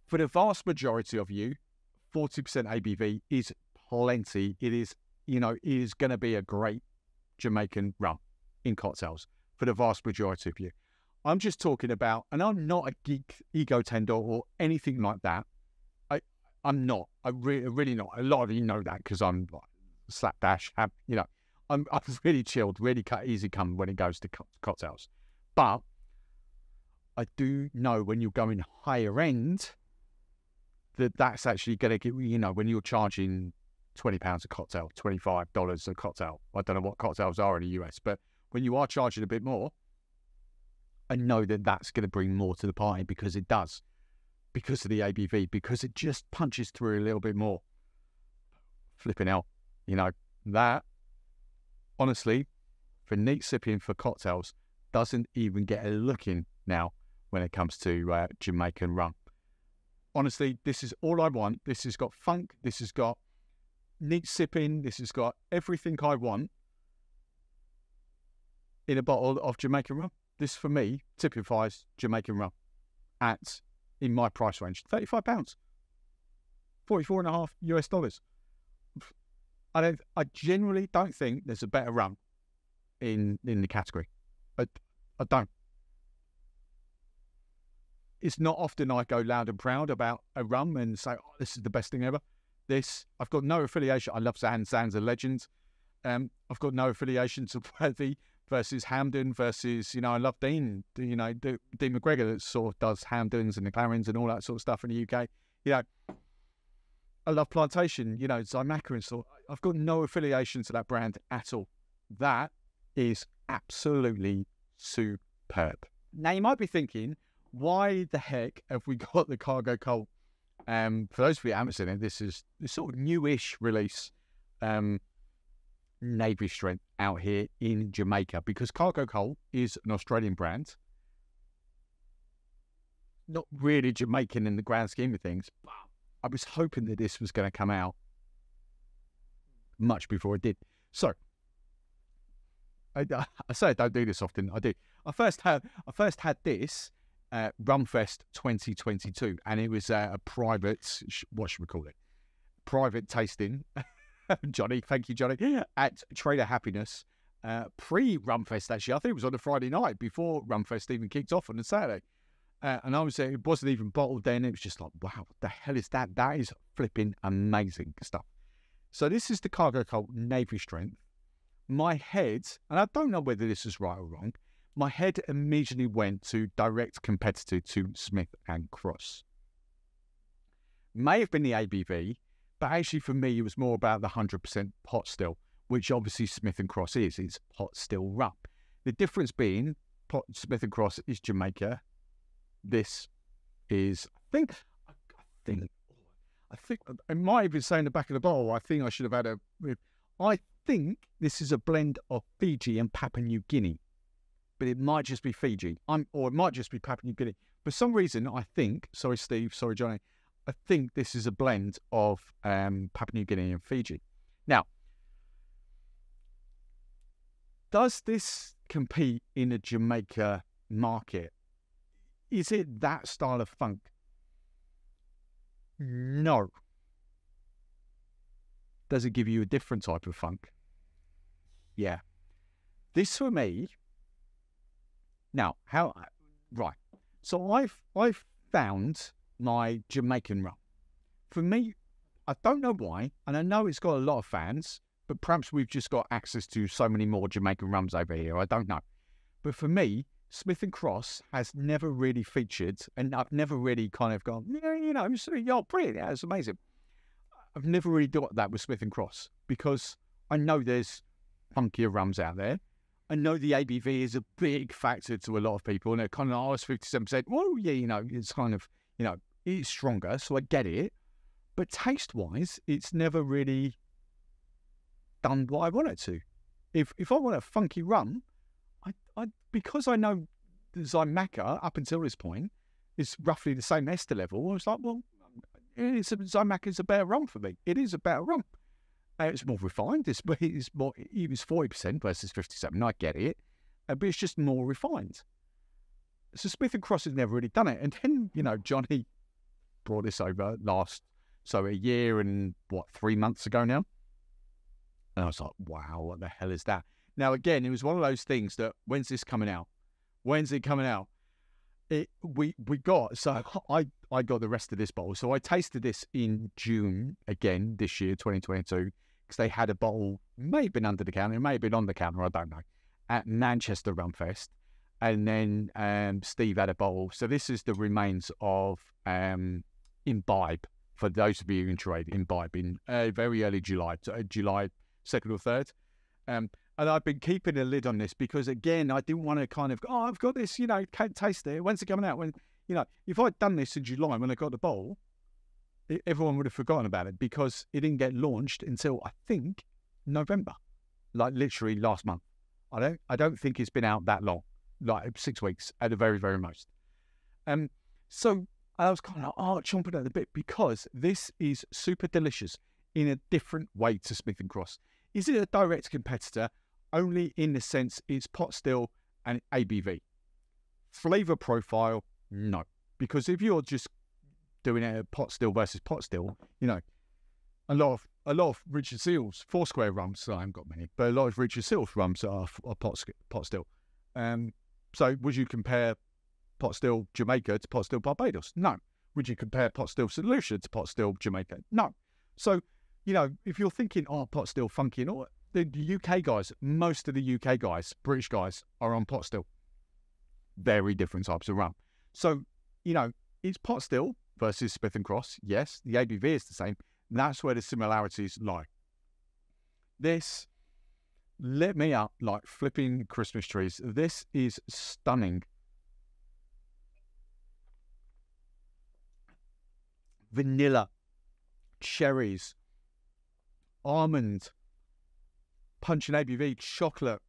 [SPEAKER 1] For the vast majority of you, 40% ABV is plenty. It is, you know, it is going to be a great Jamaican rum in cocktails for the vast majority of you. I'm just talking about, and I'm not a geek, ego tender or anything like that. I'm not. I'm really not. A lot of you know that because I'm like, slapdash. You know, I'm really chilled, really easy come when it goes to cocktails. But I do know when you're going higher end, that's actually going to get, you know, when you're charging £20 a cocktail, $25 a cocktail. I don't know what cocktails are in the US, but when you are charging a bit more, I know that that's going to bring more to the party, because it does, because of the ABV, because it just punches through a little bit more. Flipping out, you know, that, honestly, for neat sipping for cocktails, doesn't even get a look in now when it comes to Jamaican rum. Honestly, this is all I want. This has got funk. This has got neat sipping. This has got everything I want in a bottle of Jamaican rum. This, for me, typifies Jamaican rum in my price range. £35, $44.50 US. I generally don't think there's a better rum in the category. I don't. It's not often I go loud and proud about a rum and say, oh, this is the best thing ever. I've got no affiliation. I love Sands a legend. I've got no affiliation to Worthy versus Hamden versus, you know, I love Dean, you know, Dean McGregor that sort of does Hamdens and the Clarins and all that sort of stuff in the UK. You know, I love Plantation, you know, Jamaica and so. I've got no affiliation to that brand at all. That is absolutely superb. Now, you might be thinking, why the heck have we got the Cargo Cult? For those of you who haven't seen it, this is this sort of newish release, Navy strength out here in Jamaica, because Cargo Cult is an Australian brand. Not really Jamaican in the grand scheme of things, but I was hoping that this was going to come out much before it did. So, I say I don't do this often. I do. I first had this Rumfest 2022, and it was a private, what should we call it? Private tasting. Johnny, thank you, Johnny, at Trader Happiness, pre-Rumfest, actually. I think it was on a Friday night before Rumfest even kicked off on a Saturday. And I was there, it wasn't even bottled then. It was just like, wow, what the hell is that? That is flipping amazing stuff. So this is the Cargo Cult Navy Strength. My head, and I don't know whether this is right or wrong, my head immediately went to direct competitor to Smith and Cross. May have been the ABV, but actually for me, it was more about the 100% pot still, which obviously Smith and Cross is. It's pot still rum. The difference being, Smith and Cross is Jamaica. This is, I think, I might even say in the back of the bottle, I think I should have had I think this is a blend of Fiji and Papua New Guinea, but it might just be Fiji. Or it might just be Papua New Guinea. For some reason, I think, sorry, Steve, sorry, Johnny, I think this is a blend of Papua New Guinea and Fiji. Now, does this compete in a Jamaica market? Is it that style of funk? No. Does it give you a different type of funk? Yeah. This for me. Now, right. So I've found my Jamaican rum. For me, I don't know why, and I know it's got a lot of fans, but perhaps we've just got access to so many more Jamaican rums over here. I don't know. But for me, Smith & Cross has never really featured, and I've never really kind of gone, yeah, you know, you're brilliant, yeah, it's amazing. I've never really got that with Smith & Cross because I know there's funkier rums out there. I know the ABV is a big factor to a lot of people, and it kind of, it's 57%. Well, yeah, you know, it's kind of, you know, it's stronger, so I get it. But taste-wise, it's never really done what I want it to. If I want a funky rum, I because I know the Jamaica up until this point is roughly the same ester level, I was like, well, Jamaica is a better rum for me. It is a better rum. It's more refined. It's more. It was 40% versus 57%. I get it, but it's just more refined. So Smith & Cross has never really done it. And then, you know, Johnny brought this over a year and 3 months ago now. And I was like, wow, what the hell is that? Now, again, it was one of those things that, when's this coming out? When's it coming out? We got, so I got the rest of this bottle. So I tasted this in June, again, this year, 2022, because they had a bottle, may have been under the counter, it may have been on the counter, I don't know, at Manchester Rum Fest. And then Steve had a bottle. So this is the remains of Imbibe, for those of you who can trade, Imbibe in very early July, July 2nd or 3rd. And I've been keeping a lid on this because, again, I didn't want to kind of, I've got this, you know, can't taste it. When's it coming out? When, you know, if I'd done this in July when I got the bottle, everyone would have forgotten about it because it didn't get launched until, I think, November, like literally last month. I don't think it's been out that long, like 6 weeks at the very, very most. So I was kind of, chomping at the bit because this is super delicious in a different way to Smith & Cross. Is it a direct competitor? Only in the sense it's pot still and ABV. Flavor profile, no. Because if you're just doing a pot still versus pot still, you know, a lot of Richard Seals, Foursquare rums, so I haven't got many, but a lot of Richard Seals rums are pot still. So would you compare pot still Jamaica to pot still Barbados? No. Would you compare pot still St. Lucia to pot still Jamaica? No. So, you know, if you're thinking, pot still funky and all, the UK guys, most of the UK guys, British guys, are on pot still. Very different types of rum. So, you know, it's pot still versus Smith & Cross. Yes, the ABV is the same. That's where the similarities lie. This lit me up like flipping Christmas trees. This is stunning. Vanilla, cherries, almond, punch and ABV, chocolate.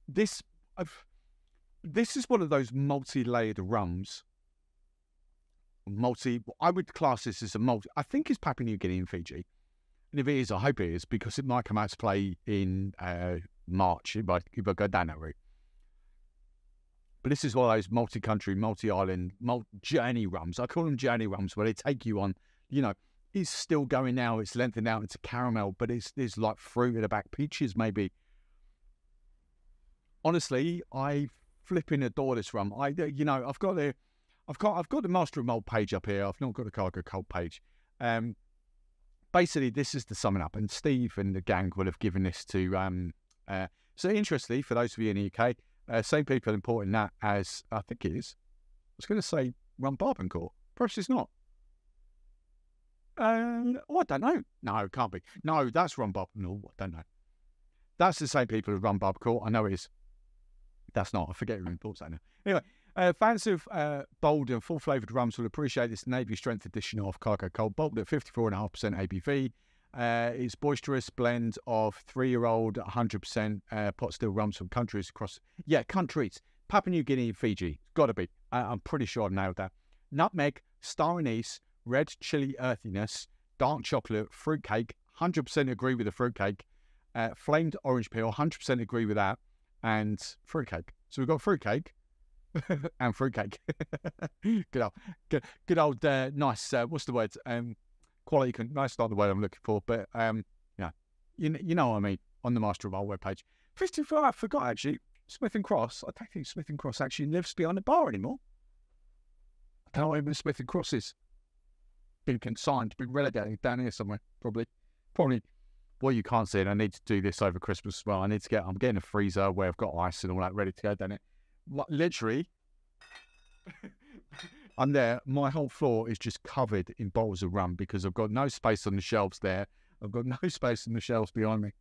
[SPEAKER 1] This is one of those multi-layered rums. I would class this as a multi. I think it's Papua New Guinea and Fiji. And if it is, I hope it is, because it might come out to play in March if I go down that route. But this is one of those multi-country, multi-island, journey rums. I call them journey rums, where they take you on, you know, it's still going now, it's lengthened out into caramel, but there's like fruit at the back, peaches maybe. Honestly, I flipping adore this rum. I've got the Master of Malt page up here. I've not got the Cargo Cold page. Basically, this is the summing up, and Steve and the gang will have given this to. So interestingly, for those of you in the UK, same people importing that as I think it is. I was going to say Rum Barbancourt. Perhaps it's not. I don't know. No, it can't be. No, that's Rum Barbancourt. No, I don't know. That's the same people who run Barbancourt. I know it is. That's not. I forget who imports that now. Anyway, fans of bold and full flavoured rums will appreciate this Navy Strength edition of Cargo Cold, bottled at 54.5% ABV. It's boisterous blend of 3-year-old 100% pot still rums from countries across. Yeah, countries. Papua New Guinea, Fiji. Got to be. I'm pretty sure I've nailed that. Nutmeg, star anise, red chili earthiness, dark chocolate, fruitcake. 100% agree with the fruitcake. Flamed orange peel. 100% agree with that. And fruitcake. So we've got fruitcake and fruitcake. good old, nice. What's the word? Quality. That's not the word I'm looking for, but yeah, you know what I mean. On the Master of Malt webpage. 55. I forgot actually. Smith and Cross. I don't think Smith and Cross actually lives behind the bar anymore. I don't know where Smith and Cross is. Been consigned, been relegated down here somewhere. Probably. Well, you can't see it. I need to do this over Christmas as well. I'm getting a freezer where I've got ice and all that ready to go down it. Literally, I'm there. My whole floor is just covered in bottles of rum because I've got no space on the shelves there. I've got no space on the shelves behind me.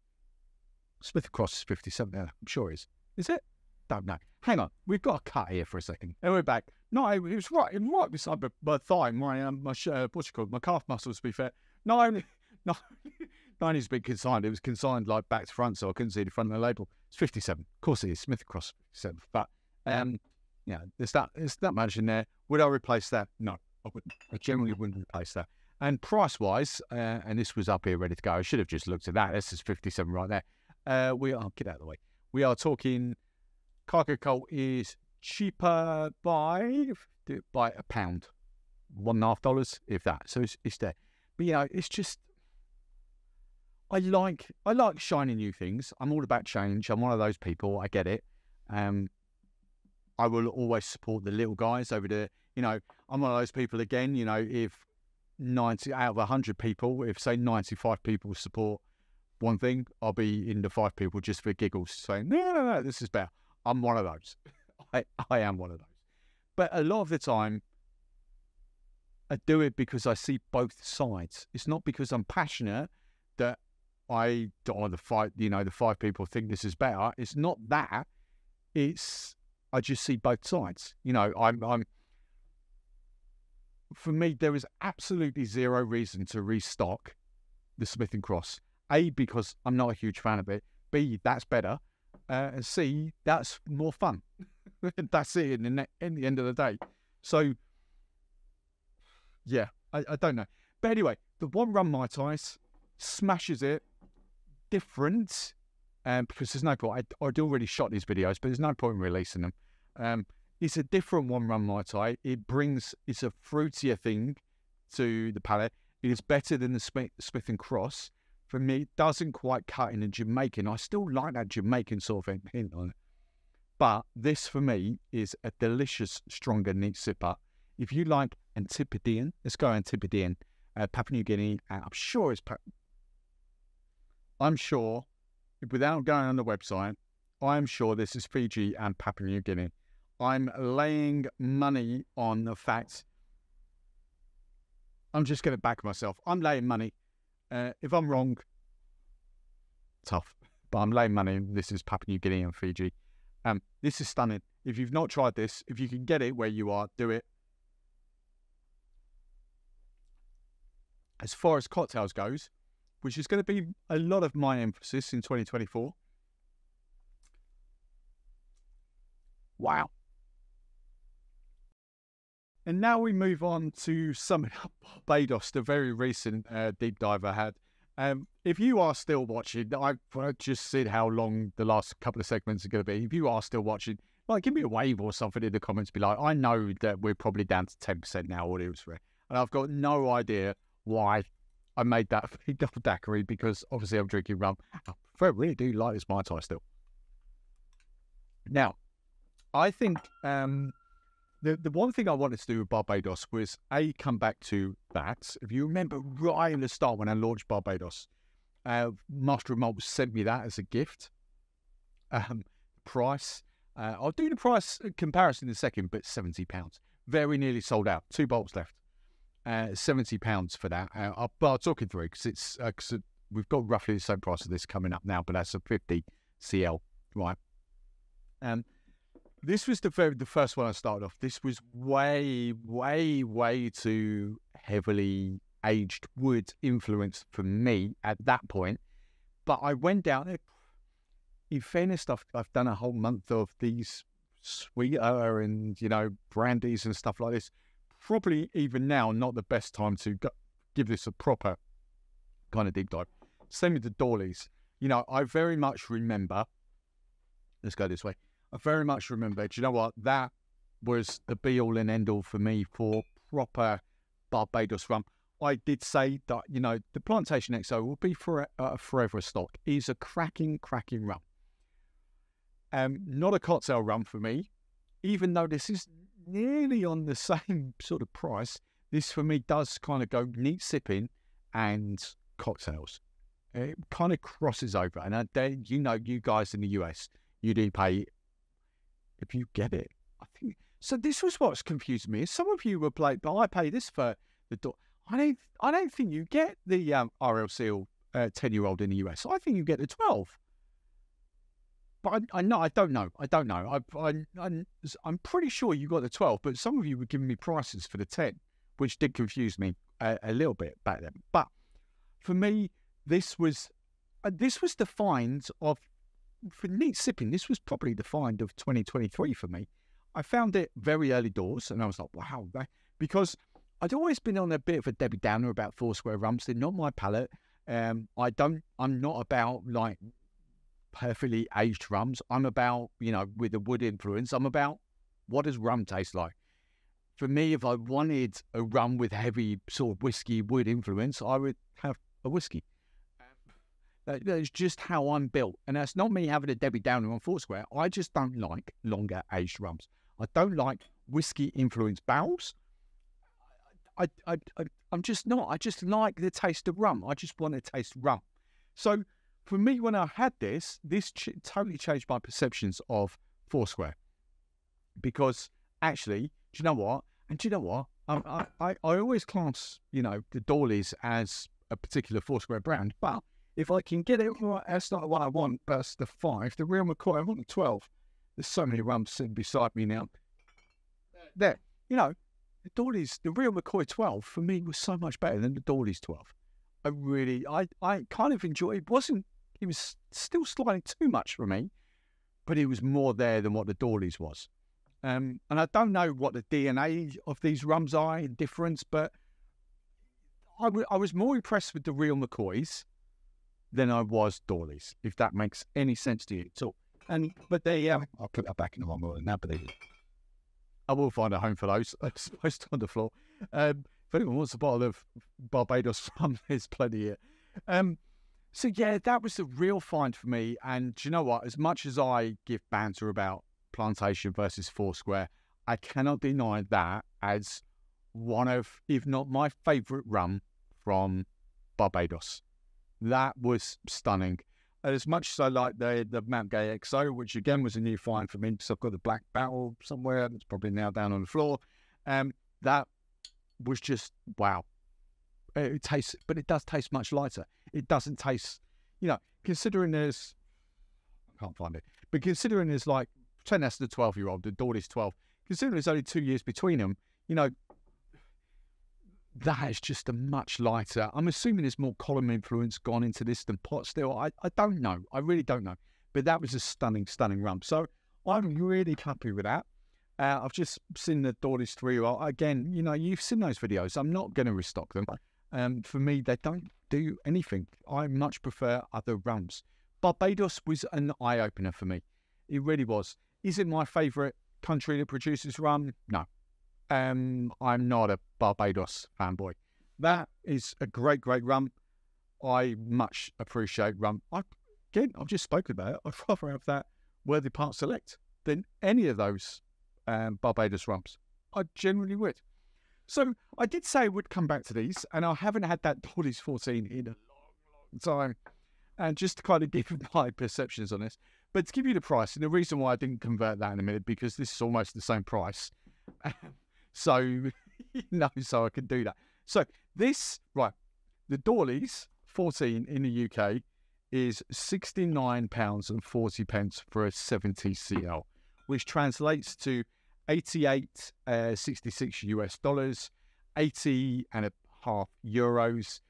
[SPEAKER 1] Smith & Cross is 57 there. I'm sure it is. Is it? Don't know. Hang on. We've got a cut here for a second. And we're back. No, it was right. It was right beside my thigh. My what's it called? My calf muscles, to be fair. No, only it's been consigned. It was consigned like back to front, so I couldn't see the front of the label. It's 57. Of course it is. Smith & Cross 57. But yeah, there's that much in there. Would I replace that? No, I wouldn't. I generally wouldn't replace that. And price-wise, and this was up here ready to go. I should have just looked at that. This is 57 right there. Get out of the way. We are talking cargo coal is cheaper by a pound, $1.50, if that. So it's there. But it's just I like shiny new things. I'm all about change. I'm one of those people. I get it. I will always support the little guys over the. I'm one of those people again. If 90 out of 100 people, if say 95 people support one thing, I'll be in the 5 people just for giggles saying, no, this is better. I'm one of those. I am one of those. But a lot of the time, I do it because I see both sides. It's not because I'm passionate that I don't want to fight, the 5 people think this is better. It's not that. I just see both sides. For me, there is absolutely zero reason to restock the Smith & Cross. A, because I'm not a huge fan of it. B, that's better. And C, that's more fun. That's it in the end of the day. So, yeah, I don't know. But anyway, the one rum Mai Tais smashes it. Different. Because there's no point. I'd already shot these videos, but there's no point in releasing them. It's a different one rum Mai Tai. It's a fruitier thing to the palate. It is better than the Smith & Cross. For me, it doesn't quite cut in a Jamaican. I still like that Jamaican sort of hint on it. But this, for me, is a delicious, stronger, neat sipper. If you like Antipodean, let's go Antipodean. Papua New Guinea, I'm sure, without going on the website, I'm sure this is Fiji and Papua New Guinea. I'm laying money on the fact. I'm just going to back myself. I'm laying money. If I'm wrong, tough. But I'm laying money. This is Papua New Guinea and Fiji. This is stunning. If you've not tried this, if you can get it where you are, do it. As far as cocktails goes, which is going to be a lot of my emphasis in 2024. Wow. And now we move on to summing up Barbados, the very recent deep dive I had. If you are still watching, I've just said how long the last couple of segments are going to be. If you are still watching, give me a wave or something in the comments. Be like, I know that we're probably down to 10% now audience for it. And I've got no idea why I made that double daiquiri, because obviously I'm drinking rum. I really do like this Mai Tai still. Now, I think the one thing I wanted to do with Barbados was, come back to that. If you remember right in the start when I launched Barbados, Master of Malt sent me that as a gift. Price, I'll do the price comparison in a second, but £70. Very nearly sold out. 2 bottles left. £70 for that. I'll talk it through because we've got roughly the same price of this coming up now, but that's a 50 CL, right? This was the first one I started off. This was way, way, way too heavily aged wood influence for me at that point. But I went down there. In fairness, I've done a whole month of these sweeter and, you know, brandies and stuff like this. Probably even now, not the best time to give this a proper kind of deep dive. Same with the Dawleys. You know, I very much remember, let's go this way. I very much remember, do you know what? That was the be all and end all for me for proper Barbados rum. I did say that, you know, the Plantation XO will be for forever a stock. It's a cracking rum. Not a cocktail rum for me, even though this is nearly on the same sort of price. This for me does kind of go neat sipping and cocktails. It kind of crosses over. And you know, you guys in the US, you do pay if you get it. I think so. This was what's confused me. Some of you were playing, but I pay this for the. I don't think you get the RLC 10-year-old in the US. I think you get the 12. But I don't know. I'm pretty sure you got the 12, but some of you were giving me prices for the 10, which did confuse me a little bit back then. But for me, this was the find of, for neat sipping, this was probably the find of 2023 for me. I found it very early doors, and I was like, wow, because I'd always been on a bit of a Debbie Downer about Foursquare rums. They're not my palate. I'm not about like perfectly aged rums. I'm about, you know, with the wood influence, I'm about what does rum taste like. For me, if I wanted a rum with heavy sort of whiskey wood influence, I would have a whiskey. That's just how I'm built. And that's not me having a Debbie Downer on Foursquare. I just don't like longer aged rums. I don't like whiskey influenced barrels. I'm just not. I just like the taste of rum. I just want to taste rum. So for me, when I had this totally changed my perceptions of Foursquare. Because actually, do you know what? And do you know what? I always class, you know, the Dawleys as a particular Foursquare brand. But if I can get it right, that's not what I want. That's the 5. The real McCoy, I want the 12. There's so many rums sitting beside me now. There, you know, the Dawleys, the real McCoy 12 for me was so much better than the Dawleys 12. I kind of enjoyed it. It was still slightly too much for me, but it was more there than what the Dawleys was. And I don't know what the DNA of these rums are in difference, but I was more impressed with the real McCoys than I was Dawleys, if that makes any sense to you at all. But they, I'll put that back in the one more than that, but I will find a home for those. It's posted on the floor. If anyone wants a bottle of Barbados rum, there's plenty here. So yeah, that was the real find for me. And do you know what? As much as I give banter about Plantation versus Foursquare, I cannot deny that as one of, if not my favourite rum from Barbados. That was stunning. And as much as I like the Mount Gay XO, which again was a new find for me, because I've got the black barrel somewhere that's probably now down on the floor. That was just wow. It tastes, but it does taste much lighter. It doesn't taste, you know, considering there's, I can't find it, but considering there's like, pretend that's the 12-year-old, the Dawley's 12, considering there's only 2 years between them, you know, that is just a much lighter. I'm assuming there's more column influence gone into this than pot still. I don't know. I really don't know. But that was a stunning rum. So I'm really happy with that. I've just seen the Dawley's 3-year-old. Again, you know, you've seen those videos. I'm not going to restock them. For me, they don't do anything. I much prefer other rums. Barbados was an eye-opener for me. It really was. Is it my favourite country that produces rum? No. I'm not a Barbados fanboy. That is a great rum. I much appreciate rum. I've just spoken about it. I'd rather have that Worthy Park Select than any of those Barbados rums. I genuinely would. So I did say I would come back to these, and I haven't had that Dawley's 14 in a long time. And just to kind of give my perceptions on this. But to give you the price, and the reason why I didn't convert that in a minute, because this is almost the same price. So, you know, so I can do that. So this, right, the Dawley's 14 in the UK is £69.40 for a 70 CL, which translates to 88.66 US dollars, 80 and a euros,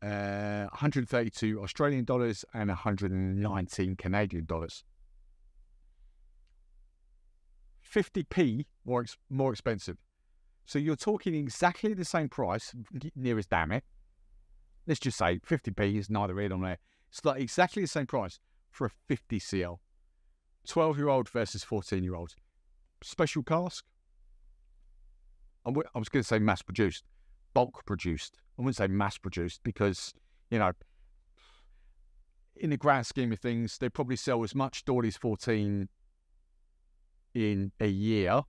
[SPEAKER 1] 132 Australian dollars, and 119 Canadian dollars. 50p more expensive. So you're talking exactly the same price, near as damn it. Let's just say 50p is neither here nor there. It's like exactly the same price for a 50 cl. 12-year-old versus 14-year-old. Special cask. I was going to say mass-produced. Bulk-produced. I wouldn't say mass-produced because, you know, in the grand scheme of things, they probably sell as much Dawley's 14 in a year.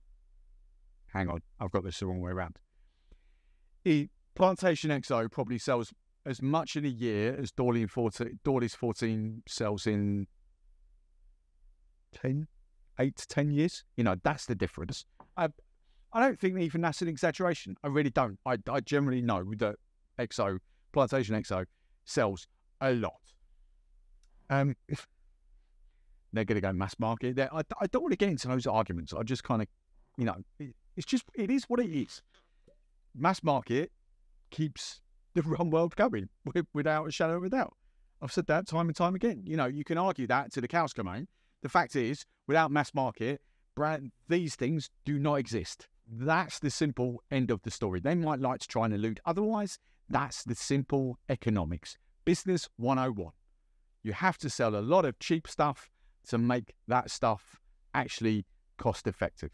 [SPEAKER 1] Hang on, I've got this the wrong way around. Plantation XO probably sells as much in a year as Dawley's 14 sells in 8 to 10 years. You know, that's the difference. I don't think even that's an exaggeration. I really don't. I generally know that Plantation XO sells a lot. They're going to go mass market. I don't want to get into those arguments. I just kind of, you know, it is what it is. Mass market keeps the rum world going without a shadow of a doubt. I've said that time and time again. You know, you can argue that to the cows come home. The fact is, without mass market, these things do not exist. That's the simple end of the story. They might like to try and elude. Otherwise, that's the simple economics. Business 101. You have to sell a lot of cheap stuff to make that stuff actually cost effective.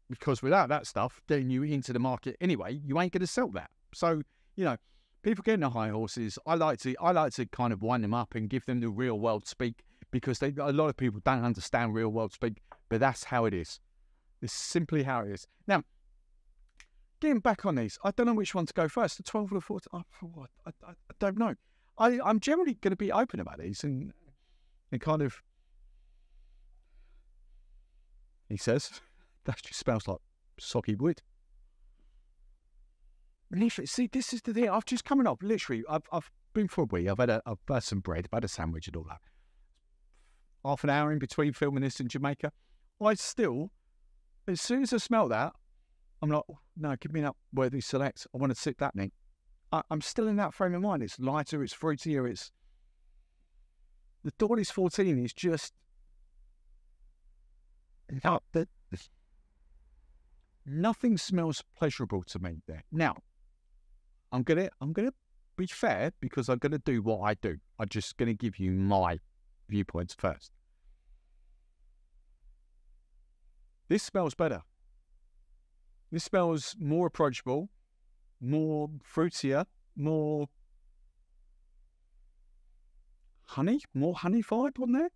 [SPEAKER 1] Because without that stuff getting you into the market anyway, you ain't going to sell that. So, you know, people getting the high horses, I like to kind of wind them up and give them the real world speak, because a lot of people don't understand real world speak, but that's how it is. It's simply how it is. Now, getting back on these, I don't know which one to go first, the 12 or the 14. I don't know. I'm generally going to be open about these and kind of, he says, that just smells like soggy wood. See, this is the thing. I've just coming up. Literally, I've been for a week. I've had some bread. I've had a sandwich and all that. Half an hour in between filming this in Jamaica. I still, as soon as I smell that, I'm like, oh, no, give me that worthy select. I want to sip that, Nick. I'm still in that frame of mind. It's lighter. It's fruitier. It's the Dawley's 14 is just nothing smells pleasurable to me there. Now, I'm gonna be fair, because I'm gonna do what I do. I'm just gonna give you my viewpoints first. This smells better. This smells more approachable, more fruitier, more honey vibe on there.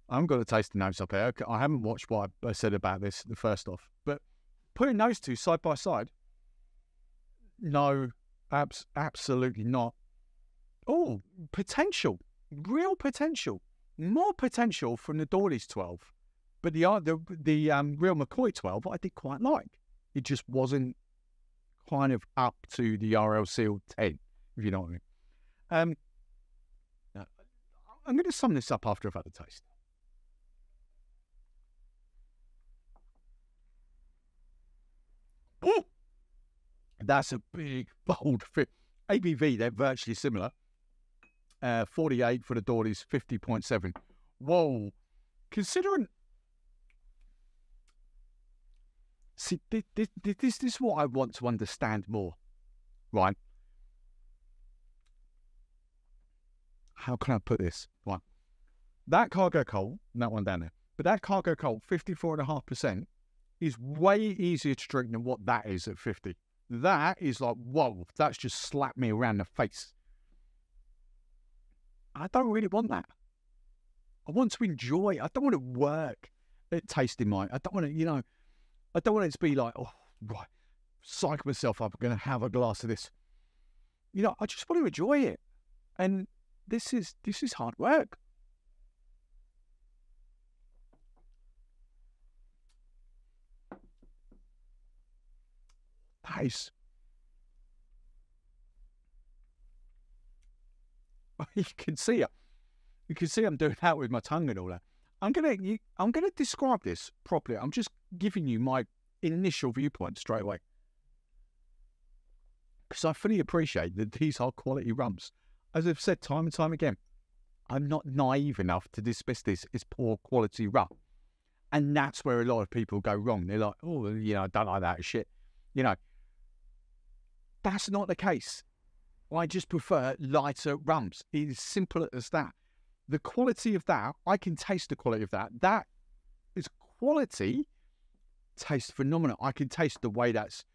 [SPEAKER 1] I haven't got a taste of notes up here. I haven't watched what I said about this the first off, but putting those two side by side, no, absolutely not. Oh, potential, real potential, more potential from the Dawley's 12, but the real McCoy 12 I did quite like. It just wasn't kind of up to the RL Seal 10, if you know what I mean. I'm going to sum this up after I've had a taste. Ooh, that's a big, bold fit. ABV, they're virtually similar. 48 for the Dawley's, 50.7. Whoa. Considering... See, this is what I want to understand more, right? How can I put this? Right. That cargo coal, that one down there, but that cargo coal, 54.5%, is way easier to drink than what that is at 50. That is like, whoa, that's just slapped me around the face. I don't really want that. I want to enjoy. I don't want to work at tasting mine. I don't want to, you know, I don't want it to be like, oh, right, psych myself up, I'm going to have a glass of this. You know, I just want to enjoy it. And this is hard work. That is... You can see it. You can see I'm doing that with my tongue and all that. I'm gonna describe this properly. I'm just giving you my initial viewpoint straight away. because I fully appreciate that these are quality rums. As I've said time and time again, I'm not naive enough to dismiss this as poor quality rum. And that's where a lot of people go wrong. They're like, oh, you know, I don't like that shit. You know, that's not the case. I just prefer lighter rums. It is simple as that. The quality of that, I can taste the quality of that. That is quality, tastes phenomenal. I can taste the way that's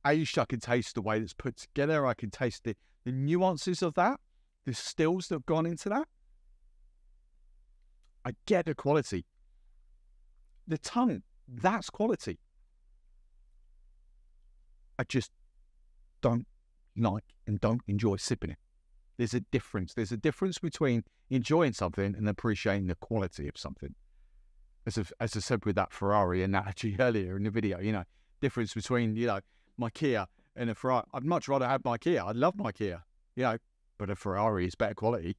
[SPEAKER 1] aged. I can taste the way that's put together. I can taste the nuances of that, the stills that have gone into that. I get the quality. The tongue, that's quality. I just don't like and don't enjoy sipping it. There's a difference. There's a difference between enjoying something and appreciating the quality of something. As I said with that Ferrari analogy earlier in the video, you know, difference between, you know, my Kia and a Ferrari. I'd much rather have my Kia. I love my Kia, you know, but a Ferrari is better quality.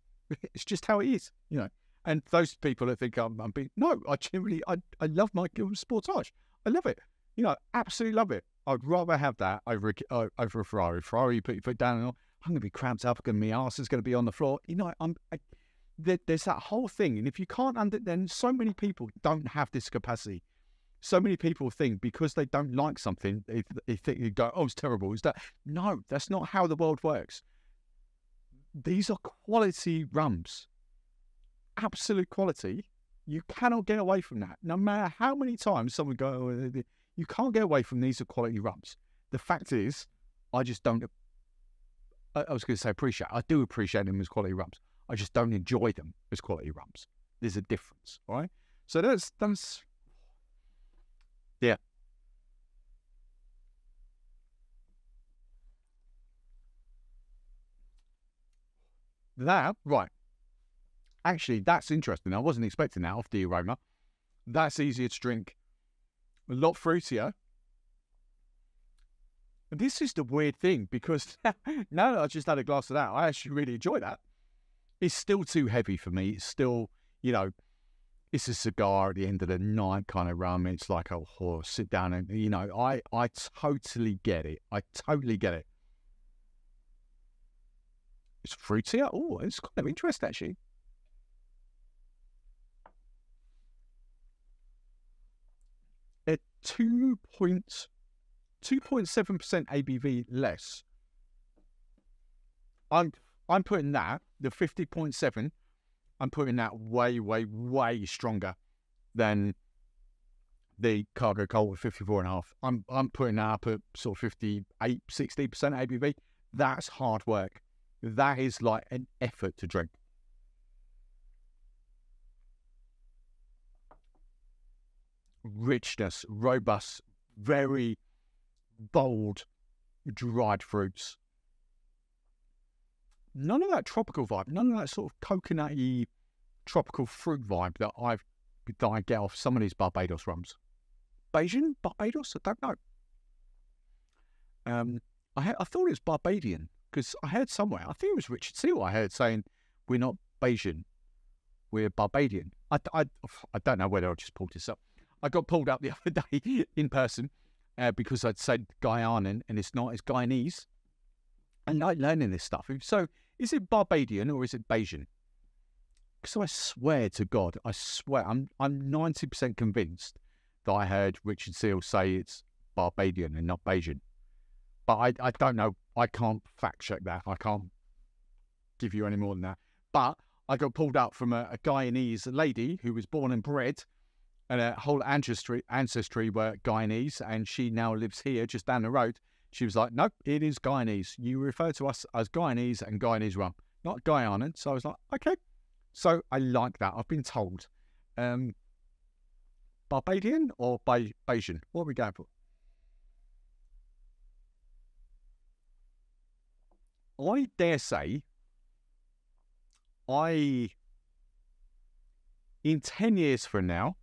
[SPEAKER 1] It's just how it is, you know. And those people that think I'm being, no, I genuinely, I love my Sportage. I love it. You know, absolutely love it. I'd rather have that over a Ferrari. Ferrari, you put your foot down and I'm going to be cramped up, and my arse is going to be on the floor. You know, there's that whole thing. And if you can't then so many people don't have this capacity. So many people think because they don't like something, they think you go, oh, it's terrible. Is that? No, that's not how the world works. These are quality rums. Absolute quality. You cannot get away from that. No matter how many times someone go, oh, you can't get away from these are quality rums. The fact is, I just don't, I was going to say appreciate. I do appreciate them as quality rums. I just don't enjoy them as quality rums. There's a difference, all right? So that's yeah. That, right. Actually, that's interesting. I wasn't expecting that off the aroma. That's easier to drink. A lot fruitier. And this is the weird thing, because now that I just had a glass of that, I actually really enjoy that. It's still too heavy for me. It's still, you know, it's a cigar at the end of the night kind of rum. It's like, oh, sit down and, you know, I totally get it. I totally get it. It's fruitier. Oh, it's kind of interesting, actually. At 2.7% ABV less. I'm putting that, the 50.7, I'm putting that way, way, way stronger than the Cargo Colt with 54.5. I'm putting that up at sort of 58, 60% ABV. That's hard work. That is like an effort to drink. Richness, robust, very bold, dried fruits. None of that tropical vibe, none of that sort of coconutty tropical fruit vibe that I get off some of these Barbados rums. Bajan? Barbados? I don't know. I thought it was Barbadian, because I heard somewhere, I think it was Richard Seal I heard saying, we're not Bajan, we're Barbadian. I don't know whether I just pulled this up. I got pulled up the other day in person because I'd said Guyanan and it's not, it's Guyanese. And I like learning this stuff. So is it Barbadian or is it Bajan? So I swear to God, I swear, I'm 90% convinced that I heard Richard Seal say it's Barbadian and not Bajan. But I don't know. I can't fact check that. I can't give you any more than that. But I got pulled out from a Guyanese lady who was born and bred, and her whole ancestry were Guyanese, and she now lives here just down the road. She was like, nope, it is Guyanese. You refer to us as Guyanese and Guyanese rum, not Guyanan. So I was like, okay. So I like that. I've been told. Barbadian or Bajan? What are we going for? I dare say, in 10 years from now,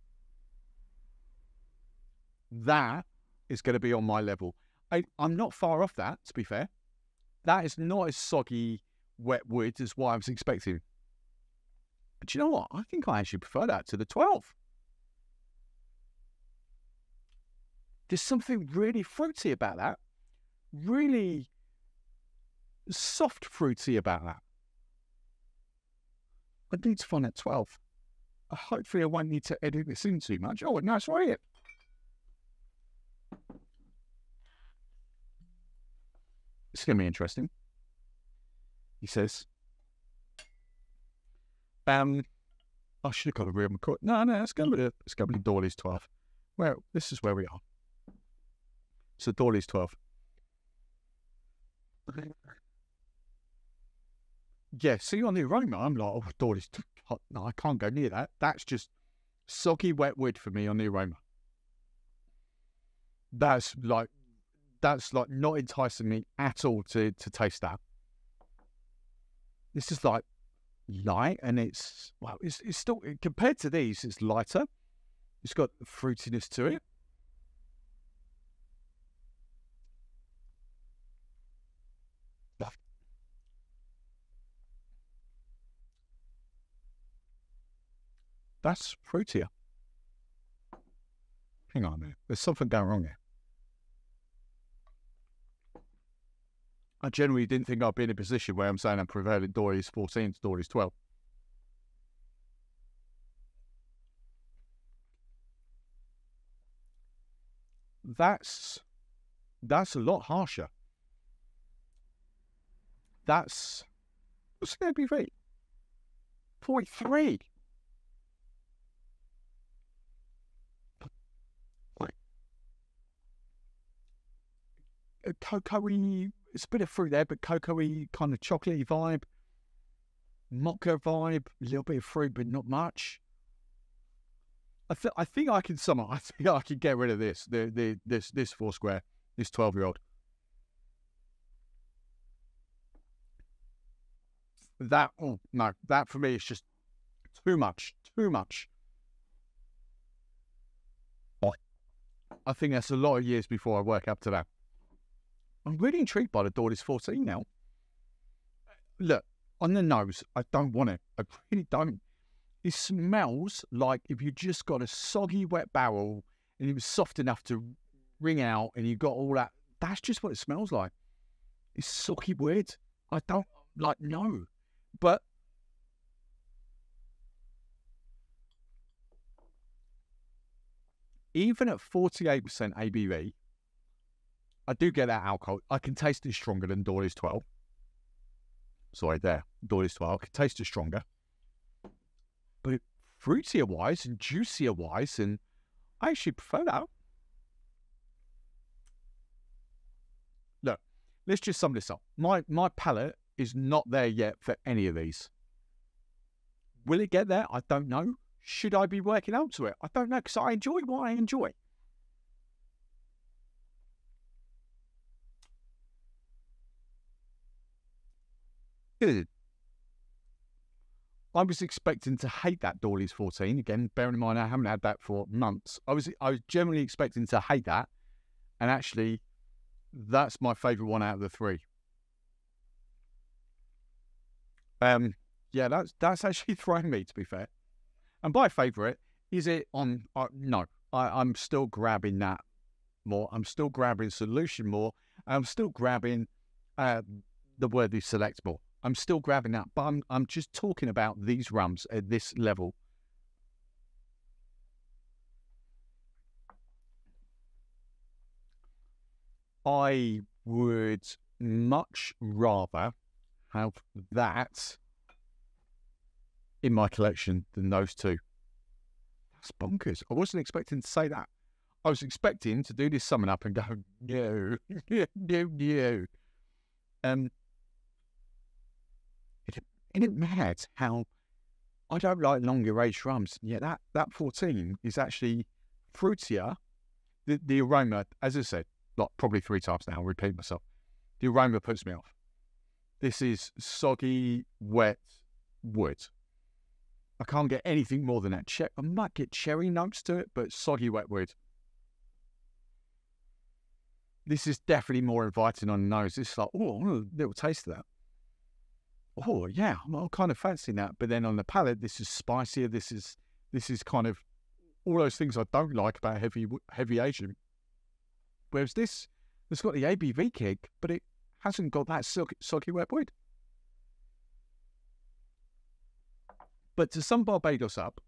[SPEAKER 1] that is going to be on my level. I'm not far off that, to be fair. That is not as soggy, wet wood as what I was expecting. But you know what? I think I actually prefer that to the 12. There's something really fruity about that. Really soft fruity about that. I need to find that 12. Hopefully I won't need to edit this in too much. Oh, no, it's right here. It's going to be interesting. He says, I should have got a real McCoy. No, it's going to be Dawley's 12. Well, this is where we are. So Dawley's 12. Yeah, see on the aroma, I'm like, oh, Dawley's. No, I can't go near that. That's just soggy wet wood for me on the aroma. That's like not enticing me at all to taste that. This is like light, and it's still, compared to these, it's lighter. It's got fruitiness to it. That's fruitier. Hang on a minute. There's something going wrong here. I generally didn't think I'd be in a position where I'm saying I'm prevailing Dawley's 14 to Dawley's 12. That's a lot harsher. What's the ABV? 43. Cocoa-y, it's a bit of fruit there, but cocoa-y kind of chocolatey vibe, mocha vibe, a little bit of fruit, but not much. I think I can sum up. I think I can get rid of this. This Foursquare, this 12-year-old. That for me is just too much. I think that's a lot of years before I work up to that. I'm really intrigued by the Dawley's 14 now. Look, on the nose, I don't want it. I really don't. It smells like if you just got a soggy, wet barrel and it was soft enough to wring out and you got all that. That's just what it smells like. It's soggy weird. I don't like, no. But even at 48% ABV, I do get that alcohol. I can taste it stronger than Dawley's 12. Sorry, there. Dawley's 12. I can taste it stronger. But fruitier-wise and juicier-wise, and I actually prefer that. Look, let's just sum this up. My palate is not there yet for any of these. Will it get there? I don't know. Should I be working up to it? I don't know, because I enjoy what I enjoy. Good. I was expecting to hate that Dawley's 14. Again, bearing in mind I haven't had that for months. I was generally expecting to hate that, and actually, that's my favourite one out of the three. Yeah, that's actually throwing me, to be fair. And by favourite, is it on? No, I'm still grabbing that more. I'm still grabbing Solution more. I'm still grabbing the Worthy Select more. I'm still grabbing that, but I'm just talking about these rums at this level. I would much rather have that in my collection than those two. That's bonkers. I wasn't expecting to say that. I was expecting to do this summing up and go, no. Isn't it mad how I don't like longer aged rums? Yeah, that 14 is actually fruitier. The aroma, as I said, like probably 3 times now, I'll repeat myself. The aroma puts me off. This is soggy, wet wood. I can't get anything more than that. I might get cherry notes to it, but soggy, wet wood. This is definitely more inviting on the nose. It's like, oh, a little taste of that. Oh, yeah, I'm kind of fancying that. But then on the palate, this is spicier. This is kind of all those things I don't like about heavy aging. Whereas this, it's got the ABV kick, but it hasn't got that soggy wet wood. But to sum Barbados up,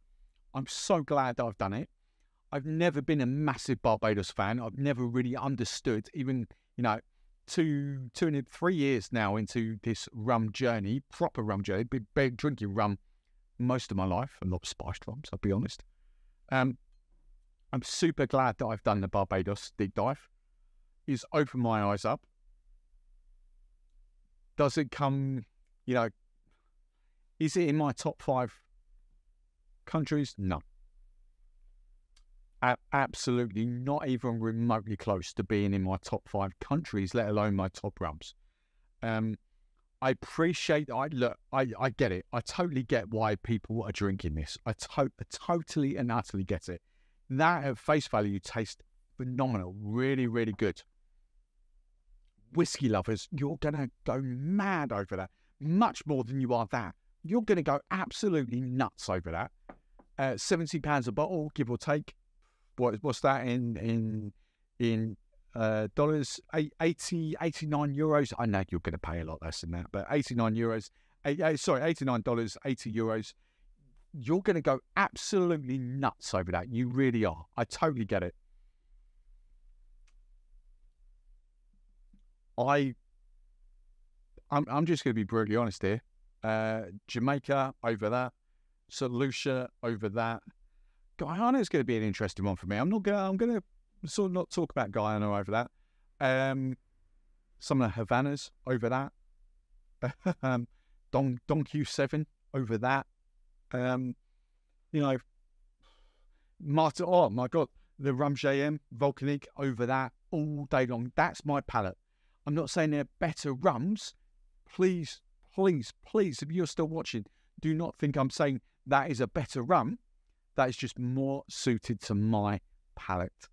[SPEAKER 1] I'm so glad that I've done it. I've never been a massive Barbados fan. I've never really understood, even, 3 years now into this rum journey, proper rum journey, been drinking rum most of my life, and not spiced rums, I'll be honest. I'm super glad that I've done the Barbados deep dive. It's opened my eyes up. Does it come, is it in my top 5 countries? No. Absolutely not even remotely close to being in my top 5 countries, let alone my top rums. I appreciate, I get it. I totally get why people are drinking this. I totally and utterly get it. That at face value tastes phenomenal. Really, really good. Whiskey lovers, you're going to go mad over that. Much more than you are that. You're going to go absolutely nuts over that. £70 a bottle, give or take. What's that in dollars? 89 euros. I know you're going to pay a lot less than that, but 89 euros. $89, 80 euros. You're going to go absolutely nuts over that. You really are. I totally get it. I'm just going to be brutally honest here. Jamaica over that. St. Lucia over that. Guyana is going to be an interesting one for me. I'm going to sort of not talk about Guyana over that. Some of the Havanas over that. Don Q7 over that. Martin, oh my God, the Rum JM Volcanic over that all day long. That's my palate. I'm not saying they're better rums. Please, if you're still watching, do not think I'm saying that is a better rum. That is just more suited to my palate.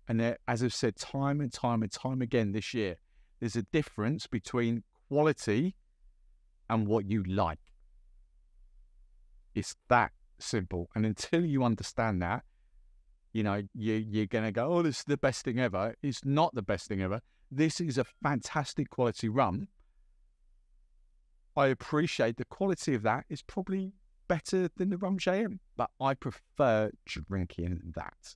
[SPEAKER 1] And there, as I've said time and time again this year, there's a difference between quality and what you like. It's that simple. And until you understand that, you're going to go, oh, this is the best thing ever. It's not the best thing ever. This is a fantastic quality rum. I appreciate the quality of that is probably better than the Rum JM, but I prefer drinking that.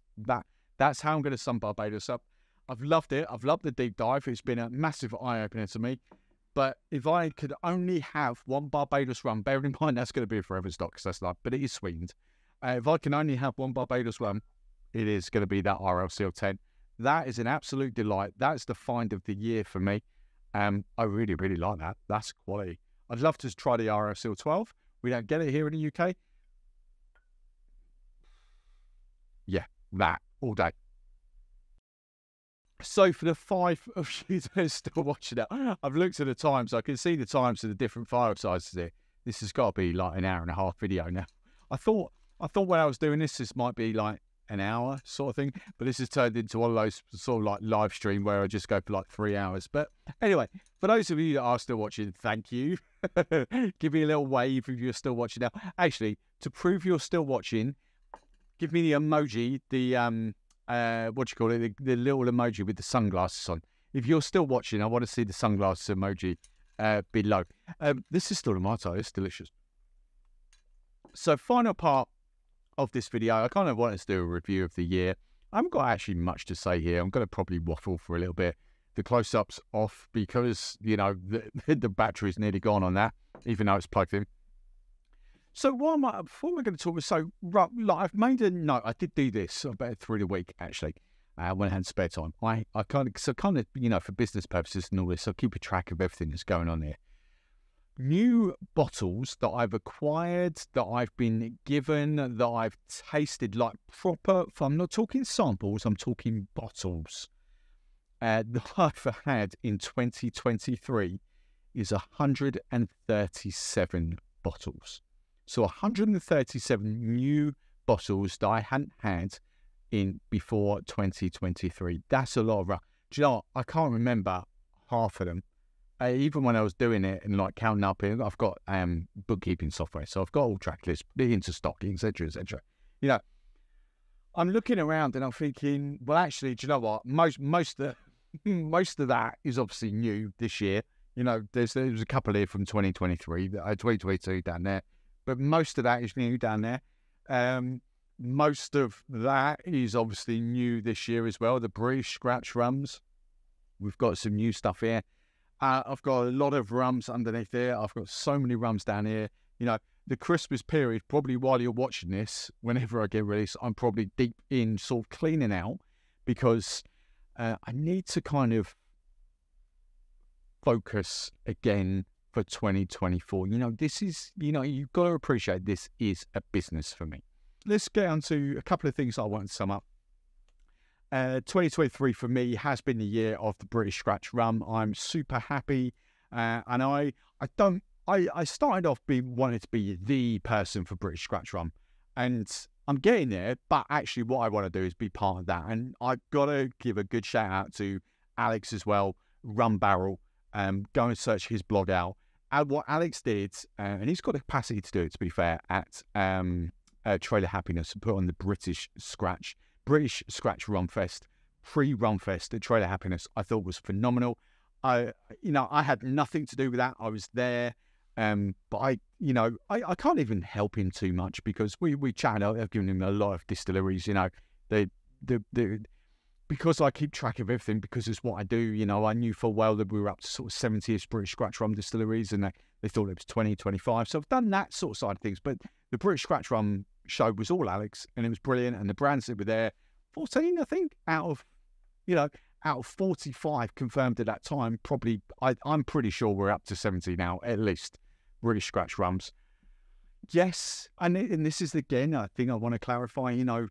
[SPEAKER 1] That's how I'm going to sum Barbados up. I've loved it. I've loved the deep dive. It's been a massive eye-opener to me. But if I could only have one Barbados rum, bearing in mind that's going to be a forever stock, because that's but it is sweetened. If I can only have one Barbados rum, it is going to be that RLCL 10. That is an absolute delight. That's the find of the year for me. I really, really like that. That's quality. I'd love to try the RLCL 12. We don't get it here in the UK. Yeah, that all day. So for the 5 of you that are still watching it, I've looked at the times. I can see the times of the different file sizes here. This has got to be like an hour and a half video now. I thought when I was doing this might be like an hour sort of thing, but this has turned into one of those sort of like live stream where I just go for like 3 hours. But anyway, for those of you that are still watching, thank you. Give me a little wave if you're still watching now. Actually, to prove you're still watching, give me the emoji, the what do you call it, the little emoji with the sunglasses on. If you're still watching, I want to see the sunglasses emoji below. This is still a Malt. It's delicious. So final part of this video, I kind of wanted to do a review of the year. I haven't got actually much to say here. I'm going to probably waffle for a little bit. The close-up's off because, the battery's nearly gone on that, even though it's plugged in. So before we're going to talk, I've made a note. I did do this about through the week, actually, when I had spare time. I kind of, for business purposes and all this, I keep a track of everything that's going on here. New bottles that I've acquired, that I've been given, that I've tasted, like proper, I'm not talking samples, I'm talking bottles, that I've had in 2023 is 137 bottles. So 137 new bottles that I hadn't had in before 2023. That's a lot of, do you know what? I can't remember half of them. Even when I was doing it and like counting up, I've got bookkeeping software, so I've got all track lists, put it into stock, etc., etc. I'm looking around and I'm thinking, well, actually, do you know what? Most of most of that is obviously new this year. You know, there's a couple here from 2023, 2022 down there, but most of that is new down there. Most of that is obviously new this year as well. The British scratch rums. We've got some new stuff here. I've got a lot of rums underneath there. I've got so many rums down here. You know, the Christmas period, probably while you're watching this, whenever I get released, I'm probably deep in sort of cleaning out because I need to kind of focus again for 2024. You know, this is, you know, you've got to appreciate this is a business for me. Let's get on to a couple of things I want to sum up. 2023 for me has been the year of the British Scratch Rum. I'm super happy, and I started off wanting to be the person for British Scratch Rum, and I'm getting there. But actually, what I want to do is be part of that, and I've got to give a good shout out to Alex as well, Rum Barrel. Go and search his blog out. And what Alex did, and he's got the capacity to do it, to be fair, at Trailer Happiness, and put on the British Scratch Rum Fest, pre-Rum Fest at Trailer Happiness. I thought was phenomenal. I had nothing to do with that. I was there, but I can't even help him too much because we chatted. I've given him a lot of distilleries. You know, because I keep track of everything because it's what I do. You know, I knew full well that we were up to sort of 70ish British Scratch Rum distilleries, and they thought it was 20, 25. So I've done that sort of side of things. But the British Scratch Rum show was all Alex, and it was brilliant. And the brands that were there, 14, I think, out of 45 confirmed at that time. Probably, I'm pretty sure we're up to 70 now, at least, British Scratch Rums. Yes, and this is again, I think I want to clarify. You know,